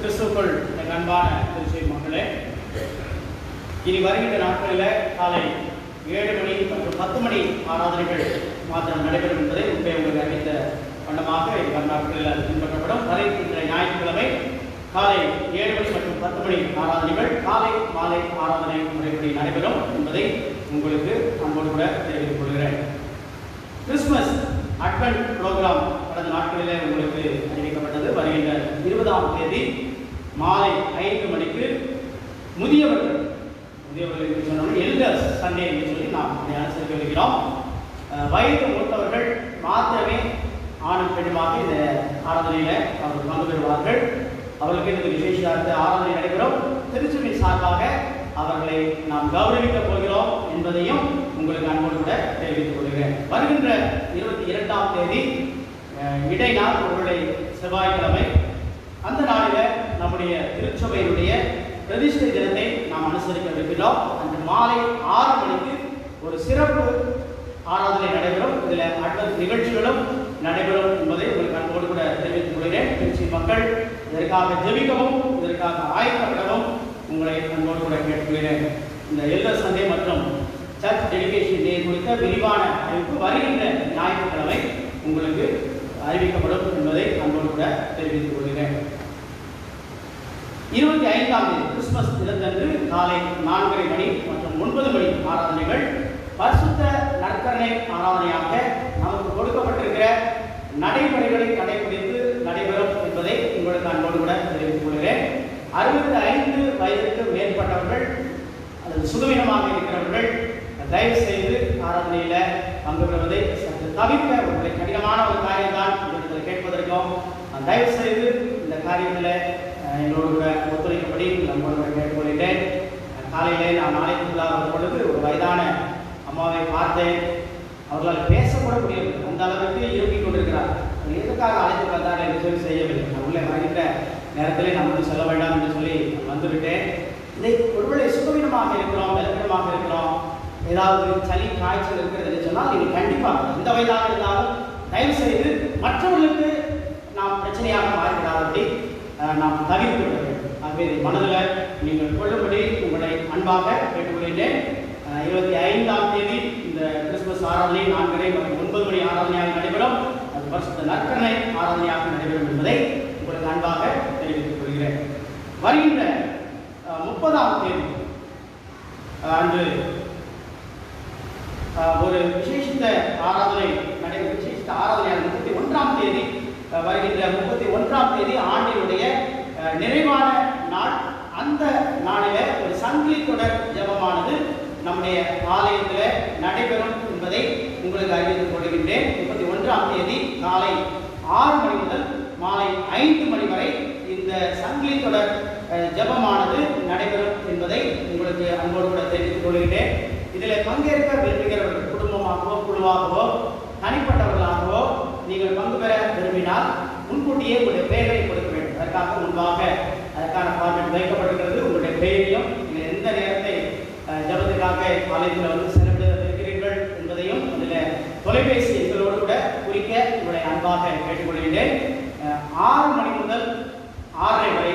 [SPEAKER 4] கிறிஸ்துவுக்குள் என் அன்பான திருச்சி மக்களே, இனி வருகின்ற நாட்களில் காலை 7 மணி மற்றும் 10 மணி ஆராதனைகள் மாத்திரம் நடைபெறும் என்பதை உங்களுக்கு அறிவித்த வண்ணமாக நாட்களில் பின்பற்றப்படும். வருகின்ற ஞாயிற்றுக்கிழமை காலை 7 மணி மற்றும் 10 மணி ஆராதனைகள் காலை மாலை ஆராதனை முறைப்படி நடைபெறும் என்பதை உங்களுக்கு அன்போடு கூட தெரிவித்துக் கொள்கிறேன். கிறிஸ்துமஸ் அட்வென்ட் ப்ரோக்ராம் கடந்த நாட்களிலே உங்களுக்கு அறிவிக்கப்பட்டது. வருகின்ற 20ஆம் தேதி மாலை 5 மணிக்கு முதியவர்கள் என்று சொன்னோம் எல்டர்ஸ் சண்டே என்று சொல்லி நாம் அனுசரிக்க வருகிறோம். வயது மூத்தவர்கள் மாத்திரமே ஆணும் பெண்ணுமாக இந்த ஆராதனையில் அவர்கள் பங்கு பெறுவார்கள். அவர்களுக்கு இந்த விசேஷ ஆராதனை நடைபெறும். திருச்சபையின் சார்பாக அவர்களை நாம் கௌரவிக்கப் போகிறோம் என்பதையும் உங்களுக்கு அன்போடு கூட தெரிவித்துக் கொள்கிறேன். வருகின்ற 22ஆம் தேதி இடைநாள் ஒருவேளை செவ்வாய்க்கிழமை, அந்த நாளில் நம்முடைய திருச்சபையினுடைய பிரதிஷ்டை தினத்தை நாம் அனுசரிக்கவிருக்கிறோம். அன்று மாலை 6 மணிக்கு ஒரு சிறப்பு ஆராதனை நடைபெறும். இதில் அட்வென்ட் நிகழ்ச்சிகளும் நடைபெறும் என்பதை உங்களுக்கு அன்போடு கூட தெரிவித்துக் கொள்கிறேன். திருச்சி மக்கள் இதற்காக ஜெபிக்கவும் இதற்காக ஆயத்தப்படவும் உங்களை அன்போடு கூட கேட்டுக்கொள்கிறேன். இந்த எல்டர் சண்டே மற்றும் சர்ச் டெடிகேஷன் டே குறித்த விரிவான அறிவிப்பு வருகின்ற ஞாயிற்றுக்கிழமை உங்களுக்கு அறிவிக்கப்படும் என்பதை அன்போடு கூட தெரிவித்துக் கொள்கிறேன். 25ஆம் தேதி கிறிஸ்துமஸ் தினத்தன்று காலை 4:30 மணி மற்றும் 9 மணி ஆராதனைகள் பரிசுத்த நற்கருணை ஆராதனையாக நமக்கு கொடுக்கப்பட்டிருக்கிற நடைமுறைகளை கடைபிடித்து நடைபெறும் என்பதை உங்களுக்கு அன்போடு கூட தெரிவித்துக் கொள்கிறேன். 65 வயதுக்கு மேற்பட்டவர்கள் அல்லது சுகவீனமாக இருக்கிறவர்கள் தயவு செய்து ஆராதனையில் பங்கு பெறுவதை சற்று தவிர்க்க உங்களை கடினமான ஒரு காரியம்தான் இவர்களை கேட்பதற்கும் தயவு செய்து இந்த காரியத்தில் எங்களோடு கூட ஒத்துழைக்கப்படி நம்மளோட கேட்டுக்கொள்கிறேன். காலையிலே நான் ஆலயத்துக்குள்ளே வரும் பொழுது ஒரு வயதான அம்மாவை பார்த்தேன். அவர்களால் பேசக்கூட முடியவில்லை, அந்த அளவுக்கு இருக்கிக் கொண்டிருக்கிறார். எதுக்காக அழைத்து வந்தார் என்று சொல்லி செய்யவில்லை. நான் உள்ளே வருகின்ற நேரத்திலே நான் வந்து சொல்ல வேண்டாம் என்று சொல்லி வந்துவிட்டேன். இதை ஒருவேளை சுகவீனமாக இருக்கிறோம், பலவீனமாக இருக்கிறோம், ஏதாவது சளி காய்ச்சல் இருக்கிறது என்று சொன்னால் நீங்கள் கண்டிப்பாக எந்த வயதாக இருந்தாலும் தயவு செய்து மற்றவர்களுக்கு நாம் பிரச்சனையாக மாறிவிடாதபடி நாம் தவிர்த்து விட வேண்டும். ஆகவே இதை மனதில் நீங்கள் கொள்ளும்படி உங்களை அன்பாக கேட்டுக்கொள்கிறேன். 25ஆம் தேதி இந்த கிறிஸ்துமஸ் ஆராதனை 4:30 மற்றும் 9 மணி ஆராதனையாக நடைபெறும். அது பரிசுத்த நற்கருணை ஆராதனையாக நடைபெறும் என்பதை உங்களுக்கு அன்பாக தெரிவித்துக் கொள்கிறேன். வருகின்ற 30ஆம் தேதி அன்று ஒரு விசேஷித்த ஆராதனை நடைபெறும். விசேஷித்த ஆராதனையாக 31ஆம் தேதி வருகின்ற 31ஆம் தேதி ஆண்டினுடைய நிறைவான நாள். அந்த நாளில் ஒரு சங்கிலி தொடர் ஜெபமானது நம்முடைய ஆலயத்தில் நடைபெறும் என்பதை உங்களுக்கு அறிவித்துக் கொள்கின்றேன். 31ஆம் தேதி காலை 6 மணி முதல் மாலை 5 மணி வரை இந்த சங்கிலி தொடர் ஜெபமானது நடைபெறும் என்பதை உங்களுக்கு அன்போடு கூட தெரிவித்துக் கொள்கிறேன். இதில் பங்கேற்க விரும்புகிறவர்கள் குடும்பமாகவோ குழுவாகவோ தனிப்பட்டவர்களாகவோ நீங்கள் பங்கு பெற விரும்பினால் முன்கூட்டியே உங்களுடைய பெயரை கொடுக்க வேண்டும். அதற்காக முன்பாக அதற்கான ஃபார்மேட் வைக்கப்பட்டிருக்கிறது. உங்களுடைய பெயரையும் நீங்கள் எந்த நேரத்தை ஜபத்துக்காக ஆலயத்தில் வந்து செலவிடுகிறீர்கள் என்பதையும் அதில் தொலைபேசி எங்களோடு கூட குறிக்க உங்களுடைய அன்பாக கேட்டுக்கொள்கிறேன். 6 மணி முதல் 6:30 வரை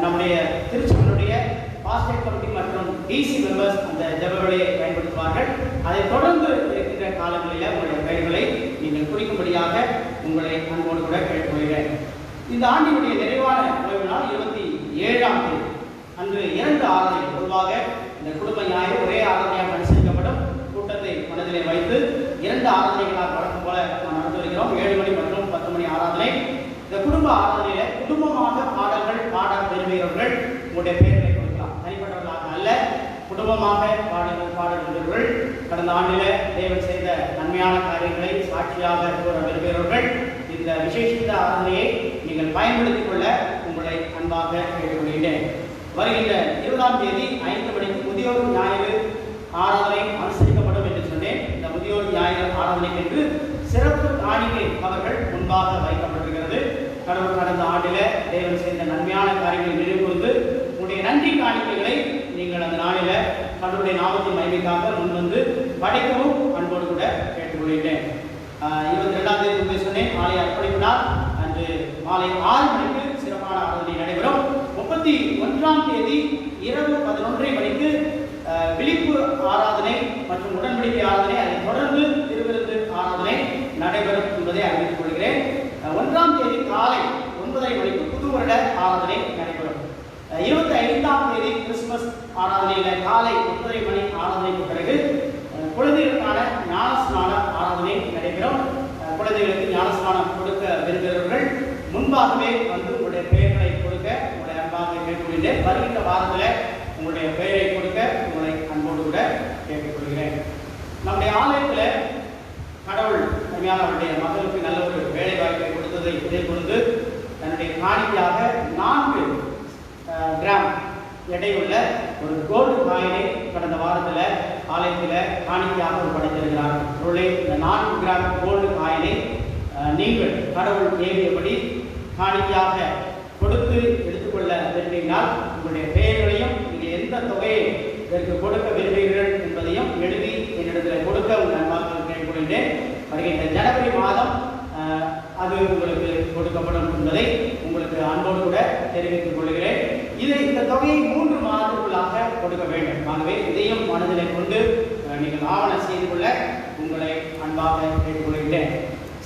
[SPEAKER 4] நம்முடைய திருச்சபையினுடைய பாஸ்டேட் கமிட்டி மற்றும் டிசி மெம்பர்ஸ் அந்த ஜபவேளையை பயன்படுத்துவார்கள். அதை தொடர்ந்து இருக்கின்ற காலங்களில் உங்களுடைய பெயர்களை நீங்கள் குறிக்கும்படியாக உங்களை அன்போடு கூட கேட்டுக்கொள்கிறேன். இந்த ஆண்டினுடைய நிறைவான ஓய்வு நாள் 27ஆம் தேதி அன்று 2 ஆராதனை. பொதுவாக இந்த குடும்ப ஞாயிறு ஒரே ஆராதனையாக அனுசரிக்கப்படும். கூட்டத்தை மனதிலே வைத்து 2 ஆராதனைகளாக வழக்கம் போல நாம் நடந்து வருகிறோம். 7 மணி மற்றும் 10 மணி ஆராதனை. இந்த குடும்ப ஆராதனையில குடும்பமாக பாடல்கள் பாட விரும்புகிறவர்கள் உங்களுடைய பெயர்களை கொடுக்கலாம். தனிப்பட்டவர்களாக அல்ல, குடும்பமாக பாடல்கள் பாட விரும்புகிறவர்கள், கடந்த ஆண்டில தேவன் செய்த நன்மையான காரியங்களை சாட்சியாக கூற விரும்புகிறவர்கள் இந்த விசேஷித்த ஆராதனையை நீங்கள் பயன்படுத்திக் கொள்ள உங்களை அன்பாக கேட்டுக்கொள்கிறேன். வருகின்ற 20ஆம் தேதி 5 மணிக்கு முதியோர் ஞாயிறு ஆராதனை அனுசரிக்கப்படும் என்று சொன்னேன். இந்த முதியோர் ஞாயிறு ஆராதனைக்கு என்று சிறப்பு காணிக்கை அவர்கள் முன்பாக வைக்கப்பட்டிருக்கிறது. கடவுள் கடந்த ஆண்டில தேவன் செய்த நன்மையான காரியங்களை நினைவு கூர்ந்து உங்களுடைய நன்றி காணிக்கைகளை நீங்கள் அந்த நாளில கடவுளுடைய நாமத்தின் மகிமைக்காக முன்வந்து படைக்கவும் அன்போடு கூட கேட்டுக்கொள்கிறேன். 22ஆம் தேதி சொன்னேன் ஆலய அர்ப்பணிப்பு நாள். அன்று மாலை 6 மணிக்கு சிறப்பான ஆராதனை நடைபெறும். ஆராதனை நடைபெறும். 25ஆம் தேதி கிறிஸ்துமஸ் ஆராதனையில காலை 9:30 மணி ஆராதனைக்கு பிறகு குழந்தைகளுக்கான ஞானஸ்நான ஆராதனை நடைபெறும். குழந்தைகளுக்கு ஞானஸ்நானம் கொடுக்க விரும்புகிறவர்கள் முன்பாகவே வந்து உங்களுடைய பெயர்களை கொடுக்க உங்களுடைய அன்பாக கேட்டுக்கொள்கிறேன். வருகின்ற வாரத்தில் உங்களுடைய பெயரை கொடுக்க உங்களை அன்போடு கூட கேட்டுக்கொள்கிறேன். நம்முடைய ஆலயத்தில் கடவுள் அருமையான அவருடைய மகளுக்கு நல்ல ஒரு வேலை வாய்ப்பை கொடுத்ததை இதை கொண்டு தன்னுடைய காணிக்கையாக 4 கிராம் எடையுள்ள ஒரு கோல்டு காயினை கடந்த வாரத்தில் ஆலயத்தில் காணிக்கையாக ஒரு படைத்திருக்கிறார். இந்த 4 கிராம் கோல்டு காயினை நீங்கள் கடவுள் ஏவியபடி காணிக்கையாக கொடுத்து எடுத்துக்கொள்ள விரும்பினால் உங்களுடைய பெயர்களையும் நீங்கள் எந்த தொகையை இதற்கு கொடுக்க விரும்புகிறீர்கள் என்பதையும் எழுதி என்னிடத்தில் கொடுக்க உங்கள் நண்பர்கள் கேட்டுக்கொள்கிறேன். வருகின்ற ஜனவரி மாதம் அது உங்களுக்கு கொடுக்கப்படும் என்பதை உங்களுக்கு அன்போடு கூட தெரிவித்துக் கொள்கிறேன். இந்த தொகையை 3 மாதங்களுக்குள்ளாக கொடுக்க வேண்டும். ஆகவே இதையும் மனதில் கொண்டு நீங்கள் ஆவணம் செய்து கொள்ள உங்களை அன்பாக கேட்டுக்கொள்கிறேன்.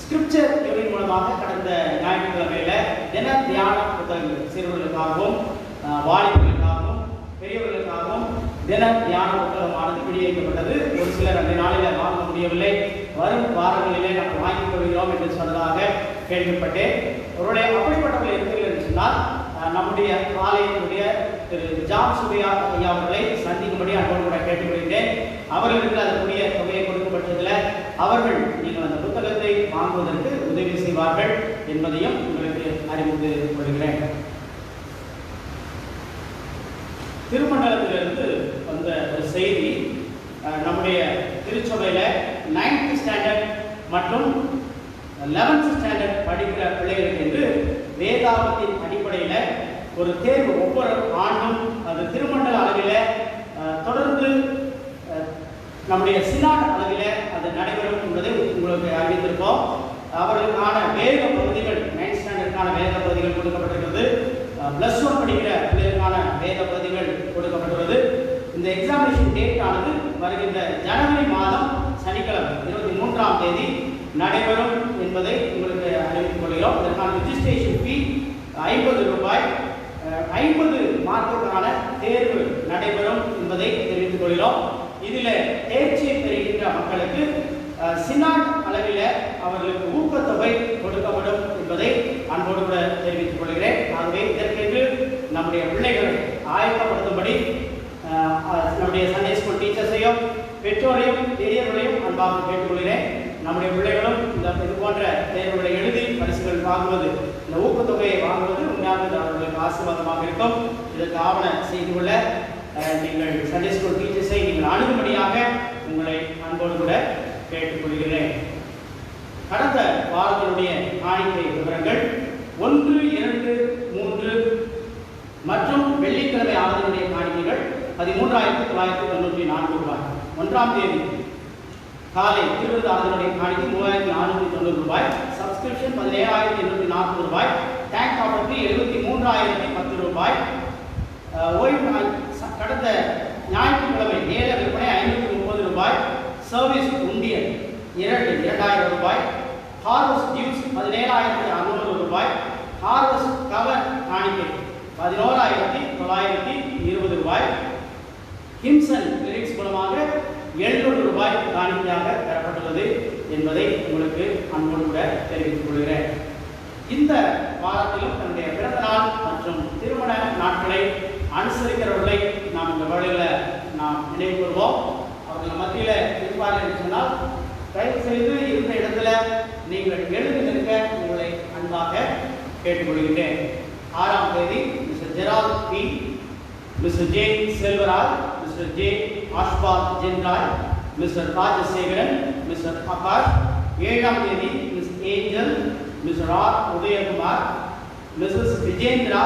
[SPEAKER 4] ஸ்கிரிப்சர் யூனிட் மூலமாக கடந்த ஞாயிற்றுக்கிழமையில தின தியான புத்தகங்கள் சிறுவர்களுக்காகவும் வாலிபர்களுக்காகவும் பெரியவர்களுக்காகவும் தின தியான புத்தகமானது விநியோகிக்கப்பட்டது. ஒரு சிலர் 2 நாளில் வாங்க முடியவில்லை, வரும் வாரங்களிலே நாம் வாங்கிக் கொள்கிறோம் என்று சொன்னதாக கேள்விப்பட்டேன். அவருடைய அப்படிப்பட்டவர்கள் இருக்கிறீர்கள் என்று சொன்னால் நம்முடைய ஆலயத்தினுடைய திரு ஜான் சுபையா ஐயா அவர்களை சந்திக்கும்படி அன்போடு கூட கேட்டுக்கொள்கிறேன். அவர்களுக்கு அதற்குரிய தொகையை கொடுக்கப்பட்டதில் அவர்கள் நீங்கள் அந்த புத்தகத்தை வாங்குவதற்கு உதவி செய்வார்கள் என்பதையும் உங்களுக்கு அறிவித்துக் கொள்கிறேன். திருமண்டலத்திலிருந்து வந்த ஒரு செய்தி, நம்முடைய திருச்சபையில் 9th ஸ்டாண்டர்ட் மற்றும் 11th ஸ்டாண்டர்ட் படிக்கிற பிள்ளைகளுக்கு என்று வேதாகத்தின் அடிப்படையில் ஒரு தேர்வு ஒவ்வொரு ஆண்டும் அது திருமண்டல அளவில் தொடர்ந்து நம்முடைய சினாட் அளவில் அது நடைபெறும் என்பதை உங்களுக்கு அறிவித்திருக்கோம். அவர்களுக்கான வேத பகுதிகள் 9th ஸ்டாண்டர்டுக்கான வேத பகுதிகள் கொடுக்கப்பட்டிருக்கிறது. +1 படிக்கிற பிள்ளைகளுக்கான வேத பகுதிகள் கொடுக்கப்பட்டுள்ளது. இந்த எக்ஸாமினேஷன் டேட் ஆனது வருகின்ற ஜனவரி மாதம் சனிக்கிழமை 23ஆம் தேதி நடைபெறும் என்பதை உங்களுக்கு அறிவித்துக் கொள்கிறோம். இதற்கான ரிஜிஸ்ட்ரேஷன் ஃபீ 50 ரூபாய். 50 மார்க்குக்கான தேர்வு நடைபெறும் என்பதை தெரிவித்துக் கொள்கிறோம். இதில் தேர்ச்சியை பெறுகின்ற மக்களுக்கு சினாட் அளவில் அவர்களுக்கு ஊக்கத்தொகை கொடுக்கப்படும் என்பதை அன்போடு கூட தெரிவித்துக் கொள்கிறேன். ஆகவே இதற்கென்று நம்முடைய பிள்ளைகளை ஆயத்தப்படுத்தும்படி நம்முடைய சண்டே ஸ்கூல் டீச்சர்ஸையும் பெற்றோரையும் பெரியவர்களையும் அன்பாக கேட்டுக்கொள்கிறேன். நம்முடைய பிள்ளைகளும் இது போன்ற தேர்வுகளை எழுதி பரிசுகள் வாங்குவது, இந்த ஊக்கத்தொகையை வாங்குவது உண்மையாக அவர்களுக்கு ஆசீர்வாதமாக இருக்கும். இதற்கு ஆவண செய்து கொள்ள நீங்கள் சண்டே ஸ்கூல் டீச்சர்ஸை நீங்கள் அணுகும்படியாக உங்களை அன்போடு கூட கேட்டுக்கொள்கிறேன். கடந்த வாரத்தினுடைய காணிக்கை விவரங்கள் 1, 2, 3 மற்றும் வெள்ளிக்கிழமை ஆராதனையுடைய காணிக்கைகள் 13,994 ரூபாய். 1ஆம் தேதி காலை திருவிழா ஆராதனையுடைய காணிக்கை 3,490 ரூபாய். சப்ஸ்கிரிப்ஷன் 17,840 ரூபாய். டேங்க் காப்பருக்கு 73,010 ரூபாய். ஓய்வு கடந்த ஞாயிற்றுக்கிழமை நேர விற்பனை 530 ரூபாய். சர்வீஸ் உண்டியல் 2,000 ரூபாய். ஹார்வெஸ்ட் டியூஸ் 17,600 ரூபாய். ஹார்வெஸ்ட் கவர் காணிக்கை 11,920 ரூபாய். ஹிம்சன் லிரிக்ஸ் மூலமாக 700 ரூபாய் காணிக்கையாக பெறப்பட்டுள்ளது என்பதை உங்களுக்கு அன்போடு கூட தெரிவித்துக் கொள்கிறேன். இந்த வாரத்திலும் தன்னுடைய பிறந்த நாள் மற்றும் திருமண நாட்களை அனுசரிக்கிறவர்களை நாம் இந்த வேளையில் நாம் நினைவு கூறுவோம். அவர்கள் மத்தியில் இருப்பார்கள் என்று சொன்னால் தயவு செய்து இருந்த இடத்துல நீங்கள் எழுதி நிற்க உங்களை அன்பாக கேட்டுக்கொள்கிறேன். 6ஆம் தேதி mister Gerald B, mister J Selvaraj, mister J Ashpal Jenroy, mister Rajasekaran, mister Akash. 7ஆம் தேதி miss Angel, mister R Udayakumar, mrs Vijendra,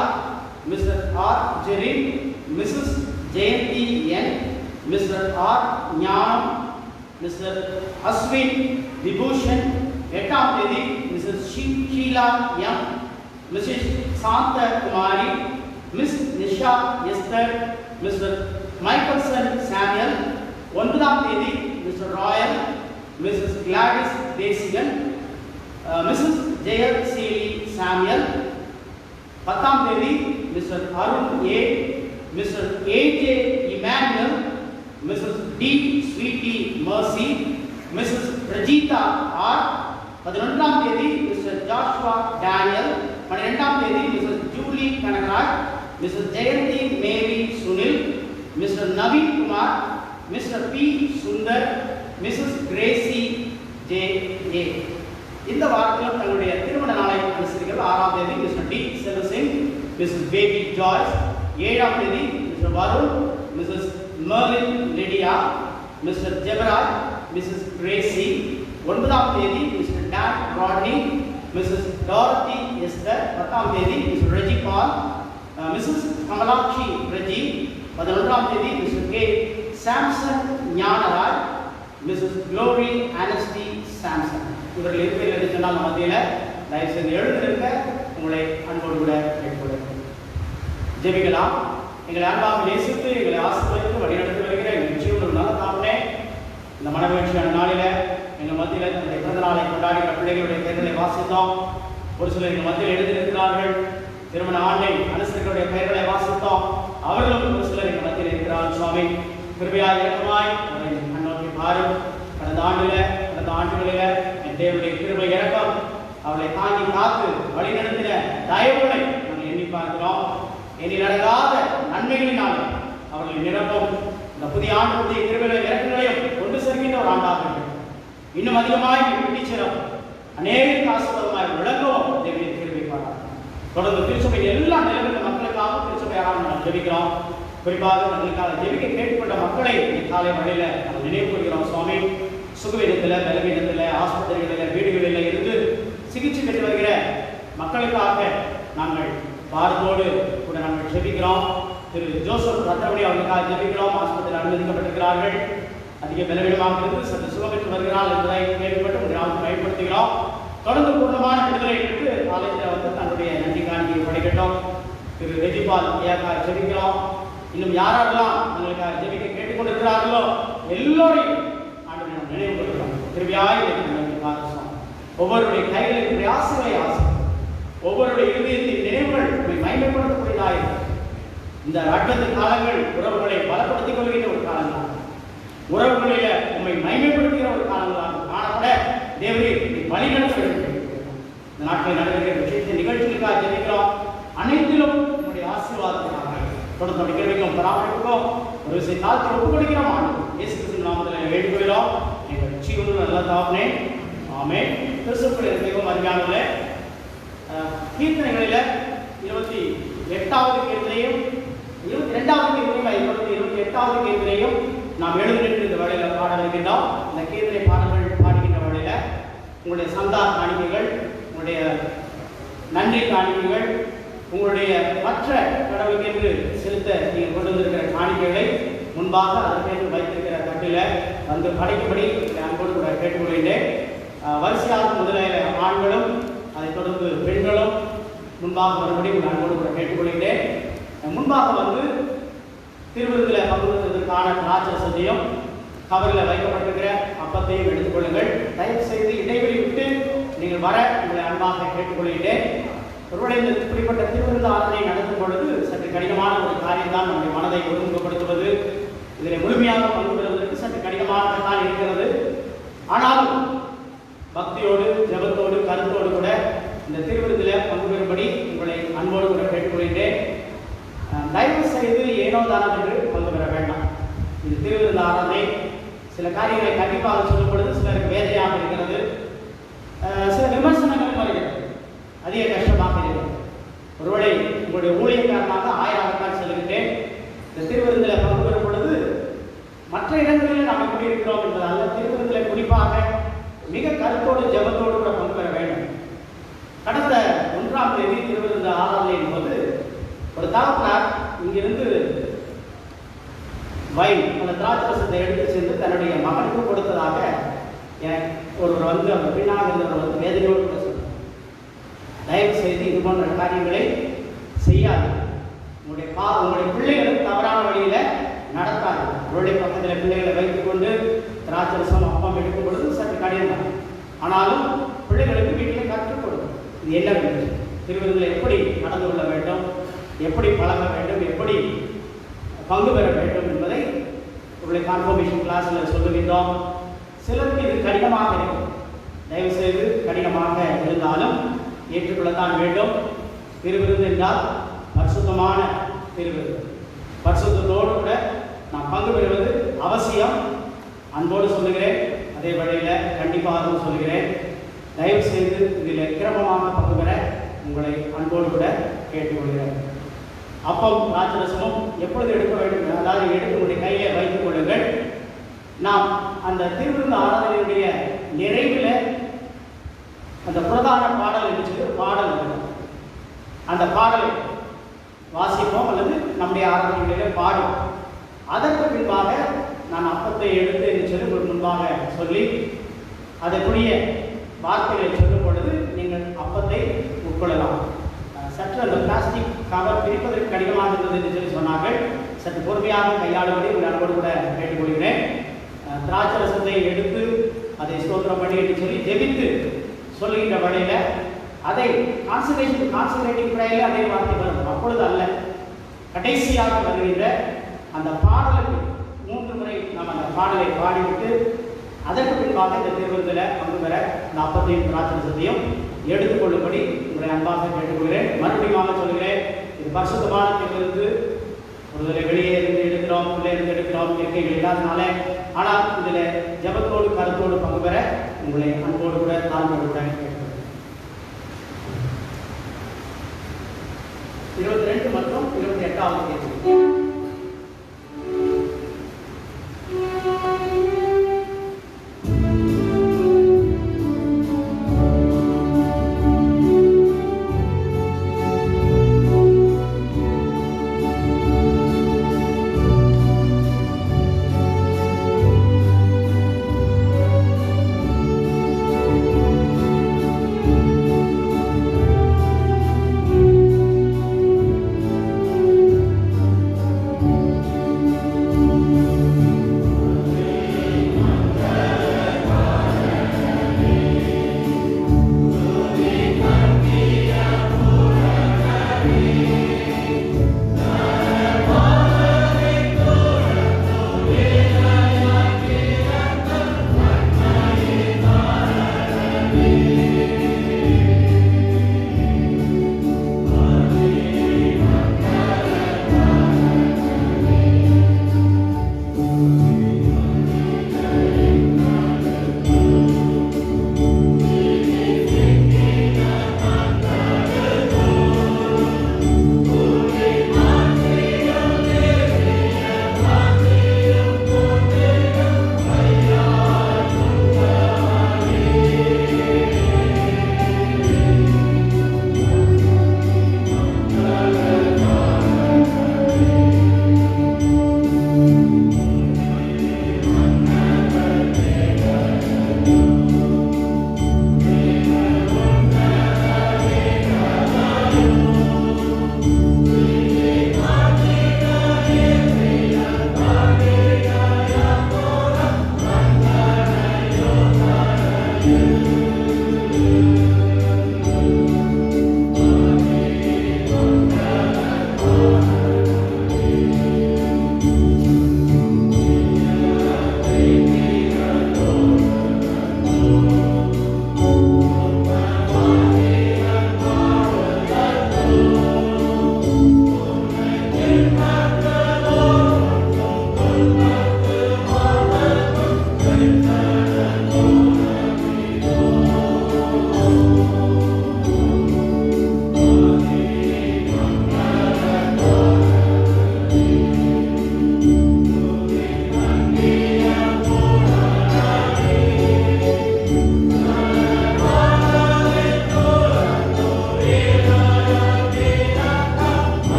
[SPEAKER 4] mister R Jerin, mrs Jayanthi N, mister R Gnanam, mister Ashwin Vibhushan. 8ஆம் தேதி mrs Sheela M, mrs Shantha Kumari, miss Nisha Esther, mister Michaelson Samuel. 9ஆம் தேதி mister Royal, mrs Gladys Desikan, mrs Jayaseeli Samuel. 10ஆம் தேதி mister Arun A, mister AJ Emmanuel, Mrs D Sweety Mercy, Mrs Rajitha R. 11ஆம் தேதி Mr Joshua Daniel. 12ஆம் தேதி Mrs Julie Kanagaraj, Mrs Jayanthi Mary Sunil, Mr Naveen Kumar, Mr P Sundar, Mrs Gracy J A. இந்த வாரத்திலும் தங்களுடைய திருமண நாளை அனுசரிக்கிறது. 6ஆம் தேதி Mr T Selvasingh, Mrs Baby Joyce. 7ஆம் தேதி Mr Varun, Mrs Marlin Lydia, Mr Jebaraj, Mrs Gracy. 9ஆம் தேதி Mr Don Rodney, Mrs Dorothy Esther. 10ஆம் தேதி மிஸ்டர் ரெஜி பால், மிஸ்ஸஸ் கமலாட்சி ரெஜி. 11ஆம் தேதி Mr K Samson Gnanaraj, Mrs Glory Honesty Samson. இவர்கள் இருக்கிறது சொன்னால் மத்தியில் தயவு செய்து எழுந்திருக்க உங்களை அன்போடு கூட கேட்டுக்கொள்கிறேன். ஜெபிக்கலாம். எங்களை அன்பாக நேசித்து எங்களை ஆசீர்வதித்து வழிநடத்தி வருகிற நிச்சயம் ஒரு நல்ல தாமனே, இந்த மனமகிழ்ச்சியான நாளில் எங்கள் மத்தியில் தன்னுடைய பிறந்த நாளை கொண்டாடுகிற பிள்ளைகளுடைய பெயர்களை வாசித்தோம். ஒரு சிலர் எங்கள் மத்தியில் எழுதியிருக்கிறார்கள். திருமண ஆண்டை அனுசரிகளுடைய பெயர்களை வாசித்தோம். அவர்களும் ஒரு சிலர் எங்கள் மத்தியில் இருக்கிறார்கள். சுவாமி கிருபையாய் இரக்கமாய் அவரை கண்ணோக்கி பாரும். கடந்த ஆண்டுகளில் என் தேவனுடைய கிருபை இரக்கம் அவளை தாங்கி காத்து வழிநடத்தின தயவுகளை நாங்கள் எண்ணி பார்க்கிறோம். எண்ணி நடக்காத நன்மைகளினால் அவர்களை நிரப்பும். இந்த புதிய ஆண்டு புதிய கிருபைகளை இறக்கங்களையும் கொண்டு செல்கின்ற ஒரு ஆண்டாக இருக்கும். இன்னும் அதிகமாய் பிடிச்சிடும் அநேக ஆசீர்வாதமாய் விளங்கவும் தேவனுடைய கிருபை பாராட்டு. தொடர்ந்து திருச்சபையில் எல்லா நிலைமையிலும் மக்களுக்காக திருச்சபையாக நாம் ஜெபிக்கிறோம். குறிப்பாக நம்மளுக்காக ஜெபிக்க கேட்டுக்கொண்ட மக்களை காலை மழையில நாம் நினைவு கூறுகிறோம். சுவாமி சுகவீனத்தில், பலவீனத்தில், ஆஸ்பத்திரிகளில், வீடுகளில் இருந்து சிகிச்சை பெற்று வருகிற மக்களுக்காக நாங்கள் பாரத்தோடு கூட நாங்கள் ஜெபிக்கிறோம். திரு ஜோசப் ரத்தபடி அவர்களுக்காக ஜெபிக்கிறோம். ஆஸ்பத்திரியில் அனுமதிக்கப்பட்டிருக்கிறார்கள். அதிக பலவீனமாக இருந்து சற்று சுகம் பெற்று வருகிறார்கள் என்பதை கேள்விப்பட்டு கிராமத்தை பயன்படுத்துகிறோம். தொடர்ந்து பூர்ணமான விடுதலை பெற்று ஆலயத்தில் வந்து தன்னுடைய நன்றி காணிக்கையை படைக்கட்டும். திரு ரெஜிபால் ஐயாக்காக ஜெபிக்கிறோம். இன்னும் யாரெல்லாம் எங்களுக்காக ஜெபிக்க கேட்டுக்கொண்டிருக்கிறார்களோ எல்லோரையும் ஆண்டவரை நினைவு கொள்கிறோம். திருவியாய் ஒவ்வொருடைய கைகளின் பிரயாசங்களை ஆசை, ஒவ்வொருடைய இருதயத்தின் நினைவுகள் உண்மை மகிமைப்படுத்தக்கூடியதாக இந்த அட்வந்த காலங்கள் உறவுகளை பலப்படுத்திக் கொள்கின்ற ஒரு காலங்களாக, உறவுகளில உண்மை மகிமைப்படுத்துகிற ஒரு காலங்களாக காணப்பட தேவரே வழிநடத்த வேண்டும். இந்த நாட்களில் நடைபெறுகிற விஷயத்தின் நிகழ்ச்சிகளுக்காக ஜெபிக்கிறோம். அனைத்திலும் உங்களுடைய ஆசீர்வாதத்திற்காக தொடர்ந்து நம்முடைய கேள்விக்கும் பராமரிப்புக்கும் ஒரு விஷயம் தாழ்த்தி ஒப்புக் கொடுக்கிறோம். ஆண்டு இயேசு கிறிஸ்துவின் நாமத்தில் வேண்டுகிறோம். எங்கள் ஜீவனும் நல்ல தாவனே ஆமென். கிறிஸ்துவுக்குள் மிகவும் அருமையானவர்களே, கீர்த்தனைகளில் 28வது கீர்த்தனையும் 22வது கீர்த்தனையும் 28வது கீர்த்தனையும் நாம் எழுதிட்டு இந்த வேளையில் பாட இருக்கின்றோம். இந்த கீர்த்தனை பாடல்கள் பாடுகின்ற வேளையில் உங்களுடைய சந்தா காணிக்கைகள், உங்களுடைய நன்றி காணிக்கைகள், உங்களுடைய மற்ற கடவுளுக்கென்று செலுத்த நீங்கள் கொண்டு வந்திருக்கிற காணிக்கைகளை முன்பாக அதற்கென்று வைத்திருக்கிற தட்டில் வந்து படைக்கும்படி அன்போடு கூட கேட்டுக்கொள்கின்றேன். வரிசையாக முதலில் ஆண்களும் அதைத் தொடர்ந்து பெண்களும் முன்பாக வரும்படி அன்போடு கூட கேட்டுக்கொள்கின்றேன். முன்பாக வந்து திருவிருந்தில் பங்குவதற்கான திராட்சரசத்தையும் கவரில் வைக்கப்பட்டிருக்கிற அப்பத்தையும் எடுத்துக்கொள்ளுங்கள். தயவு செய்து இடைவெளி விட்டு நீங்கள் வர உங்களை அன்பாக கேட்டுக்கொள்கின்றேன். ஒருவேளை இந்த இப்படிப்பட்ட திருவிருந்து ஆராதனை நடத்தும் பொழுது சற்று கடினமான ஒரு காரியம்தான் நம்முடைய மனதை ஒருமுகப்படுத்துவது. இதில் முழுமையாக பங்கு பெறுவதற்கு சற்று கடினமாகத்தான் இருக்கிறது. ஆனாலும் பக்தியோடு, ஜபத்தோடு, கருத்தோடு கூட இந்த திருவிருந்தில் பங்கு பெறும்படி உங்களை அன்போடு கூட கேட்டுக்கொள்கின்றேன். தயவு செய்து ஏனோ தானம் என்று பங்கு பெற வேண்டாம். இது திருவிருந்து ஆராதனை. சில காரியங்களை கண்டிப்பாக சொல்லும் பொழுது சிலருக்கு வேதனையாக இருக்கிறது, சில விமர்சனங்களும் வருகிறது, அதிக கஷ்டமாக இருக்கிறது. ஒருவேளை உங்களுடைய ஊழியக்காரனாக 1000 செல்கின்றேன். இந்த திருவிருந்தில் பங்கு பெறும் பொழுது மற்ற இடங்களில் நாம் எப்படி இருக்கிறோம் என்பதால் திருவிருந்தில் குறிப்பாக மிக கருத்தோடு ஜபத்தோடு கூட பங்கு பெற வேண்டும். கடந்த 1ஆம் தேதி திருவிருந்த ஆராதனையின் போது ஒரு தகப்பனார் இங்கிருந்து வைன் அந்த திராட்சரசத்தை எடுத்து சென்று தன்னுடைய மகனுக்கு கொடுத்ததாக ஒருவர் வந்து அந்த பின்னாக இருந்தவர் வந்து வேதனையோடு கூட சொன்னார். தயவு செய்து இது போன்ற காரியங்களை செய்யாது. உங்களுடைய பிள்ளைகளும் தவறான வழியில நடத்தாது. அவருடைய பக்கத்தில் பிள்ளைகளை வைத்துக் கொண்டு திராட்சரசம் அப்பம் எடுக்கும் பொழுது சற்று கடினம் தான். ஆனாலும் பிள்ளைகளுக்கு வீட்டில் கற்றுக் கொடுக்கும். இது என்ன வேணும்? திருவிருந்தில் எப்படி நடந்து கொள்ள வேண்டும், எப்படி பழக வேண்டும், எப்படி பங்கு பெற வேண்டும் என்பதை உங்களுடைய கான்ஃபர்மேஷன் கிளாஸில் சொல்லுகின்றோம். சிலருக்கு இது கடினமாக இருக்கும். தயவுசெய்து கடினமாக இருந்தாலும் ஏற்றுக்கொள்ளத்தான் வேண்டும். திருவிருந்து என்றால் பரிசுத்தமான திருவிருந்து. பரிசுத்தத்தோடு கூட நான் பங்கு பெறுவது அவசியம். அன்போடு சொல்லுகிறேன். அதே வழியில் கண்டிப்பாக சொல்லுகிறேன். தயவு செய்து இதில் கிரமமாக பங்கு பெற உங்களை அன்போடு கூட கேட்டுக்கொள்கிறேன். அப்பம் திராட்சரசமும் எப்பொழுது எடுக்க வேண்டும், அதாவது எடுத்து உங்களுடைய கையை வைத்துக் கொள்ளுங்கள். நாம் அந்த திருவிருந்து ஆராதனையுடைய நிறைவில் அந்த பிரதான பாடல் என்று சொல்லி பாடல் இருக்கும். அந்த பாடலை வாசிப்போம் அல்லது நம்முடைய ஆராதனைகளிலே பாடுவோம். அதற்கு பின்பாக நான் அப்பத்தை எடுத்து என்று சொல்லி உங்களுக்கு முன்பாக சொல்லி அதற்குரிய வார்த்தைகளை சொல்லும் பொழுது நீங்கள் அப்பத்தை உட்கொள்ளலாம். சற்று அந்த பிளாஸ்டிக் கவர் பிரிப்பதற்கு கடினமாக இருந்தது என்று சொல்லி சொன்னார்கள். சற்று பொறுமையாக கையாளும்படி உங்கள் அன்போடு கூட கேட்டுக்கொள்கிறேன். திராட்சை ரசத்தை எடுத்து அதை ஸ்தோத்திரம் பண்ணி என்று சொல்லி ஜெபித்து சொல்லுகின்ற வழியில் அதை கான்சன்ட்ரேட்டிங் ப்ரேயரில் அதே வார்த்தை வரும். அப்பொழுது அல்ல, கடைசியாக வருகின்ற அந்த பாடலுக்கு 3 முறை நாம் அந்த பாடலை பாடிவிட்டு அதற்கு பின்பாக இந்த திருவிருந்தில் பங்கு பெற இந்த அப்பத்தையும் திராட்சை ரசத்தையும் எடுத்துக்கொள்ளும்படி உங்களை அன்பாக கேட்டுக்கொள்கிறேன். மறுபடியும் சொல்கிறேன், இது பரிசுத்தமான திருவிருந்து. ஒருவரை வெளியே இருந்து எடுக்கிறோம், உள்ளே இருந்து எடுக்கிறோம், இருக்கைகள் இல்லாதனால. ஆனால் இதில் ஜபத்தோடு கருத்தோடு பங்கு பெற உங்களை அன்போடு கூட தாழ்வோடு கூட கேட்கிறேன். 22 மற்றும் 28வது கேள்வி.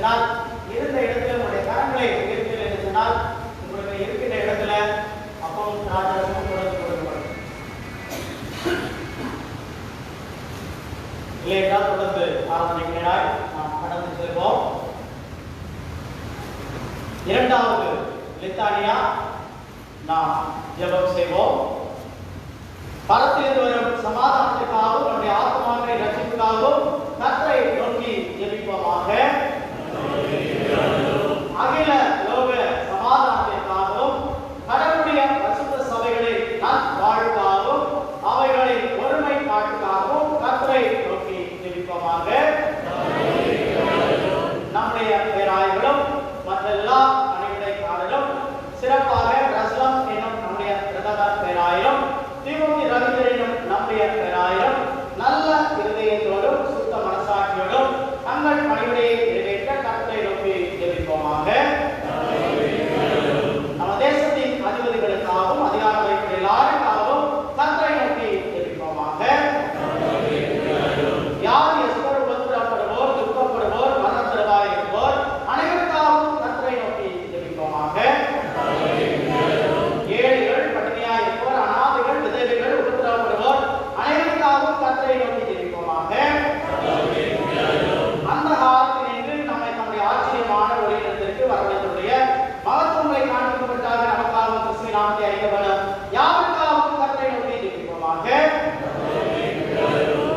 [SPEAKER 1] சொன்னால் இருந்த இடத்துல உங்களுடைய கரங்களை உயர்த்தீர்கள் என்று சொன்னால் உங்களுக்கு இருக்கின்ற இடத்துல அப்பவும் திராட்சரசமும் தொடர்ந்து கொடுக்கப்படும். இல்லை என்றால் தொடர்ந்து ஆராதனைகளாய் நாம் கடந்து செல்வோம். இரண்டாவது லித்தானியா நாம் ஜெபம் செய்வோம். பரத்திலிருந்து வரும் சமாதானத்துக்காகவும் நம்முடைய ஆத்மாக்களை ரட்சிப்புக்காகவும் கர்த்தரை நோக்கி ஜெபிப்போமாக. அகில லோக சமாதானத்திற்காகவும் கடவுளுடைய பரிசுத்த சபைகளில் நல்வாழ்வுக்காகவும் அவைகளின் ஒருமைப்பாட்டுக்காகவும் கர்த்தரை நோக்கி ஜெபிப்போமாக. நம்முடைய பேராயர்களும் மற்றெல்லா பணிவிடைக்காரரும் சிறப்பாக ரஸ்லம் என்னும் நம்முடைய பிரதம பேராயரும் தீமுதி ரவீந்திரனும் நம்முடைய பேராயரும் நல்ல இருதயத்தோடும் சுத்த மனசாட்சியோடும் தங்கள் பணிவிடையை நிறைவேற்ற கர்த்தரை நோக்கி ஜெபிப்போமாக. நம்ம தேசத்தின் அதிபதிகளுக்காகவும் அதிகார வைப்பு எல்லாருக்காகவும் கர்த்தரை நோக்கி ஜெபிப்போமாக. யார் எஸ்பர் உபத்திரப்படுவோர் துக்கப்படுவோர் மரணத்திற்காக இருப்போர் அனைவருக்காகவும் கர்த்தரை நோக்கி ஜெபிப்போமாக. ஏழைகள் பட்டினியாக இருப்போர் அனாதைகள் விதவைகள் உபத்திரப்படுவோர் அனைவருக்காகவும் கர்த்தரை நோக்கி ஜெபிப்போமாக. அந்த காலத்தினின்று நம்மை தம்முடைய ஆச்சரியமான ஒளியிடத்திற்கு வரவழைத்துடைய மகத்துவங்களை காண்பிக்கப்பட்டாக நமக்காகவும் கிறிஸ்துவின் நாமத்தை அறிந்தவரும் யாருக்காகவும் கர்த்தரை நோக்கி ஜெபிப்போமாக.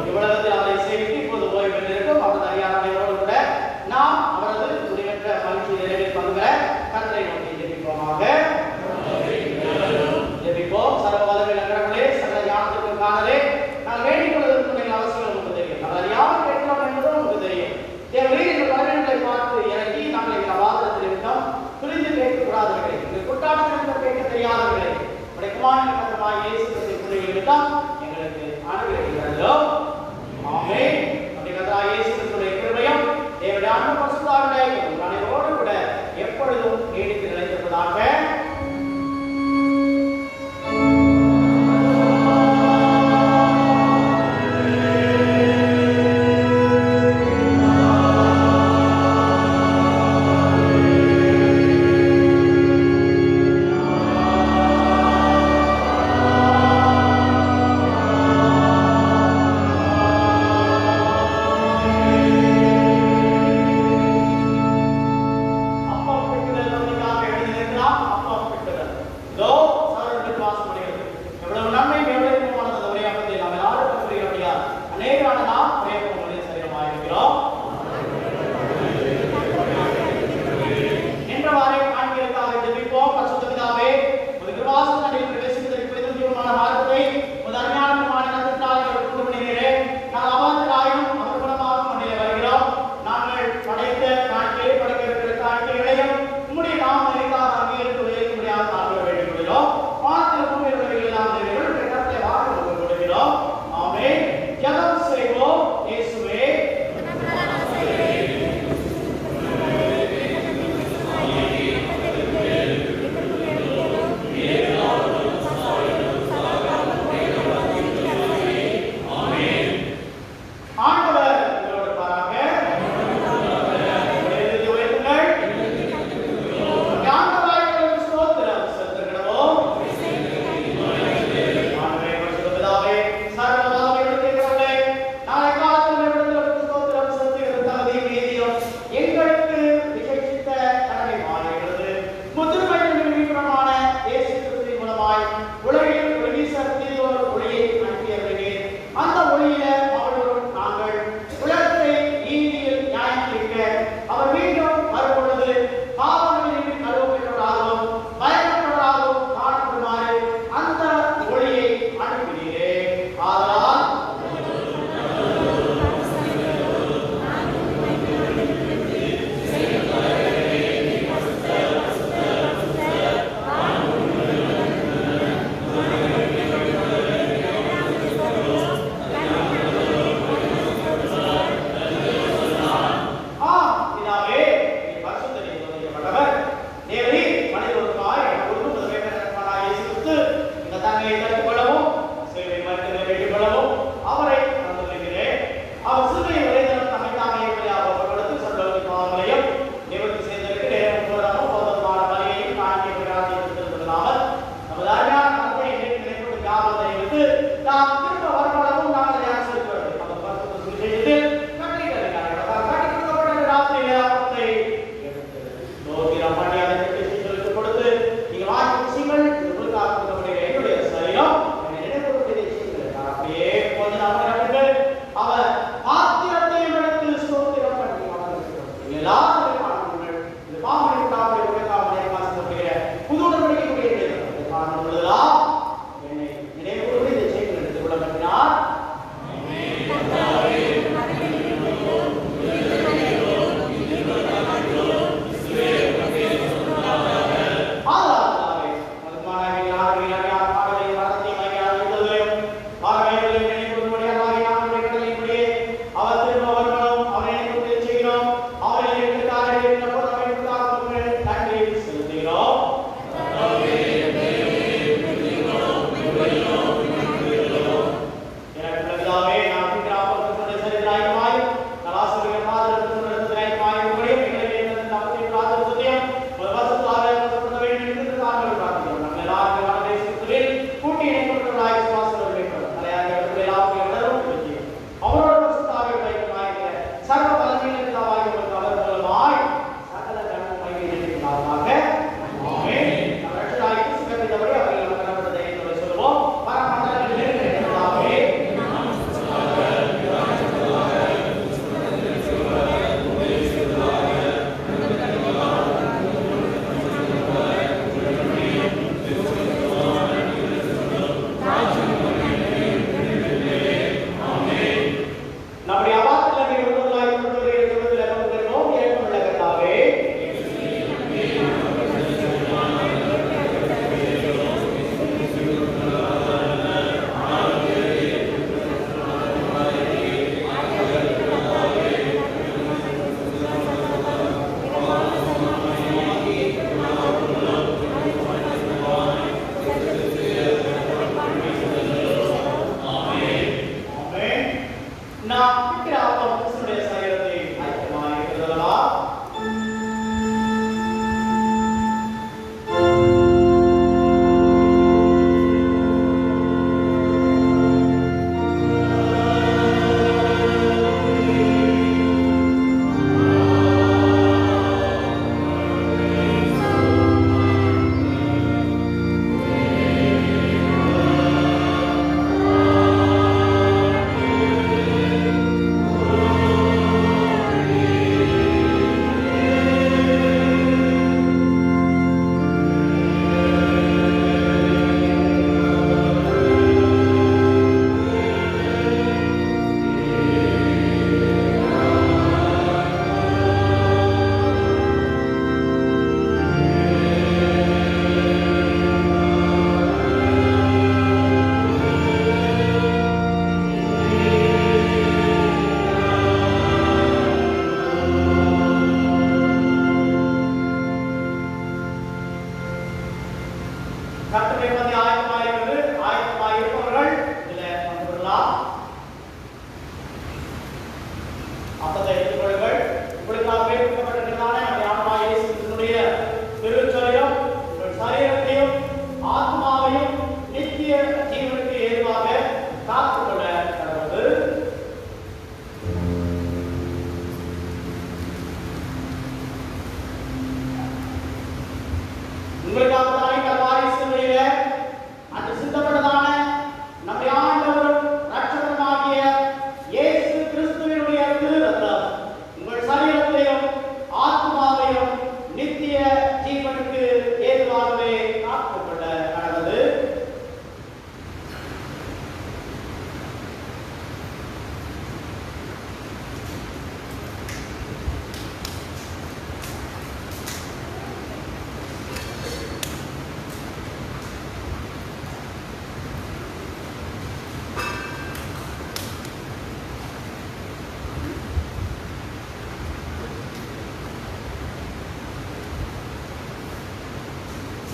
[SPEAKER 1] இவ்வளவு அவரை சேவித்து இப்போது ஓய்வு இருக்கும் அவரது அறியாமையோடு கூட நாம் அவரது முடிவற்ற மகிழ்ச்சி நிறைவில் பங்குற கர்த்தரை நோக்கி ஜெபிப்போமாக. ஜெபிப்போம். சர்வ வல்லமையுள்ள கடவுளே, சகல ஞானத்திற்கும் காரணரே, நான் வேண்டிக் கொள்வதற்கு அவசியம் உங்களுக்கு தெரியும். நாங்கள் யார் கேட்கிறோம் என்பதும் உங்களுக்கு தெரியும். தேவரீர் இந்த பலவீனங்களை பார்த்து இறங்கி நாங்கள் எங்கள் வாதத்தில் இருக்கோம். துணிந்து கேட்கக்கூடாதவர்களை, எங்கள் குற்றாட்சிகள் கேட்க தெரியாதவர்களை உடைய குமாரன் கர்த்தராகிய இயேசு கிறிஸ்துவின் புண்ணியங்களும் எங்களுக்கு அனுகிரகிக்கிறதோ. ஆமென். நம்முடைய கர்த்தராகிய இயேசு கிறிஸ்துவின் கிருபையும் தேவனுடைய அன்பு பரிசுத்தாவிய அனைவரோடு கூட எப்பொழுதும் நீடித்து நிலைத்திருப்பதாக.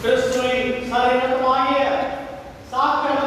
[SPEAKER 1] கிறிஸ்துவின் சரீரமாகிய சாக்கிரம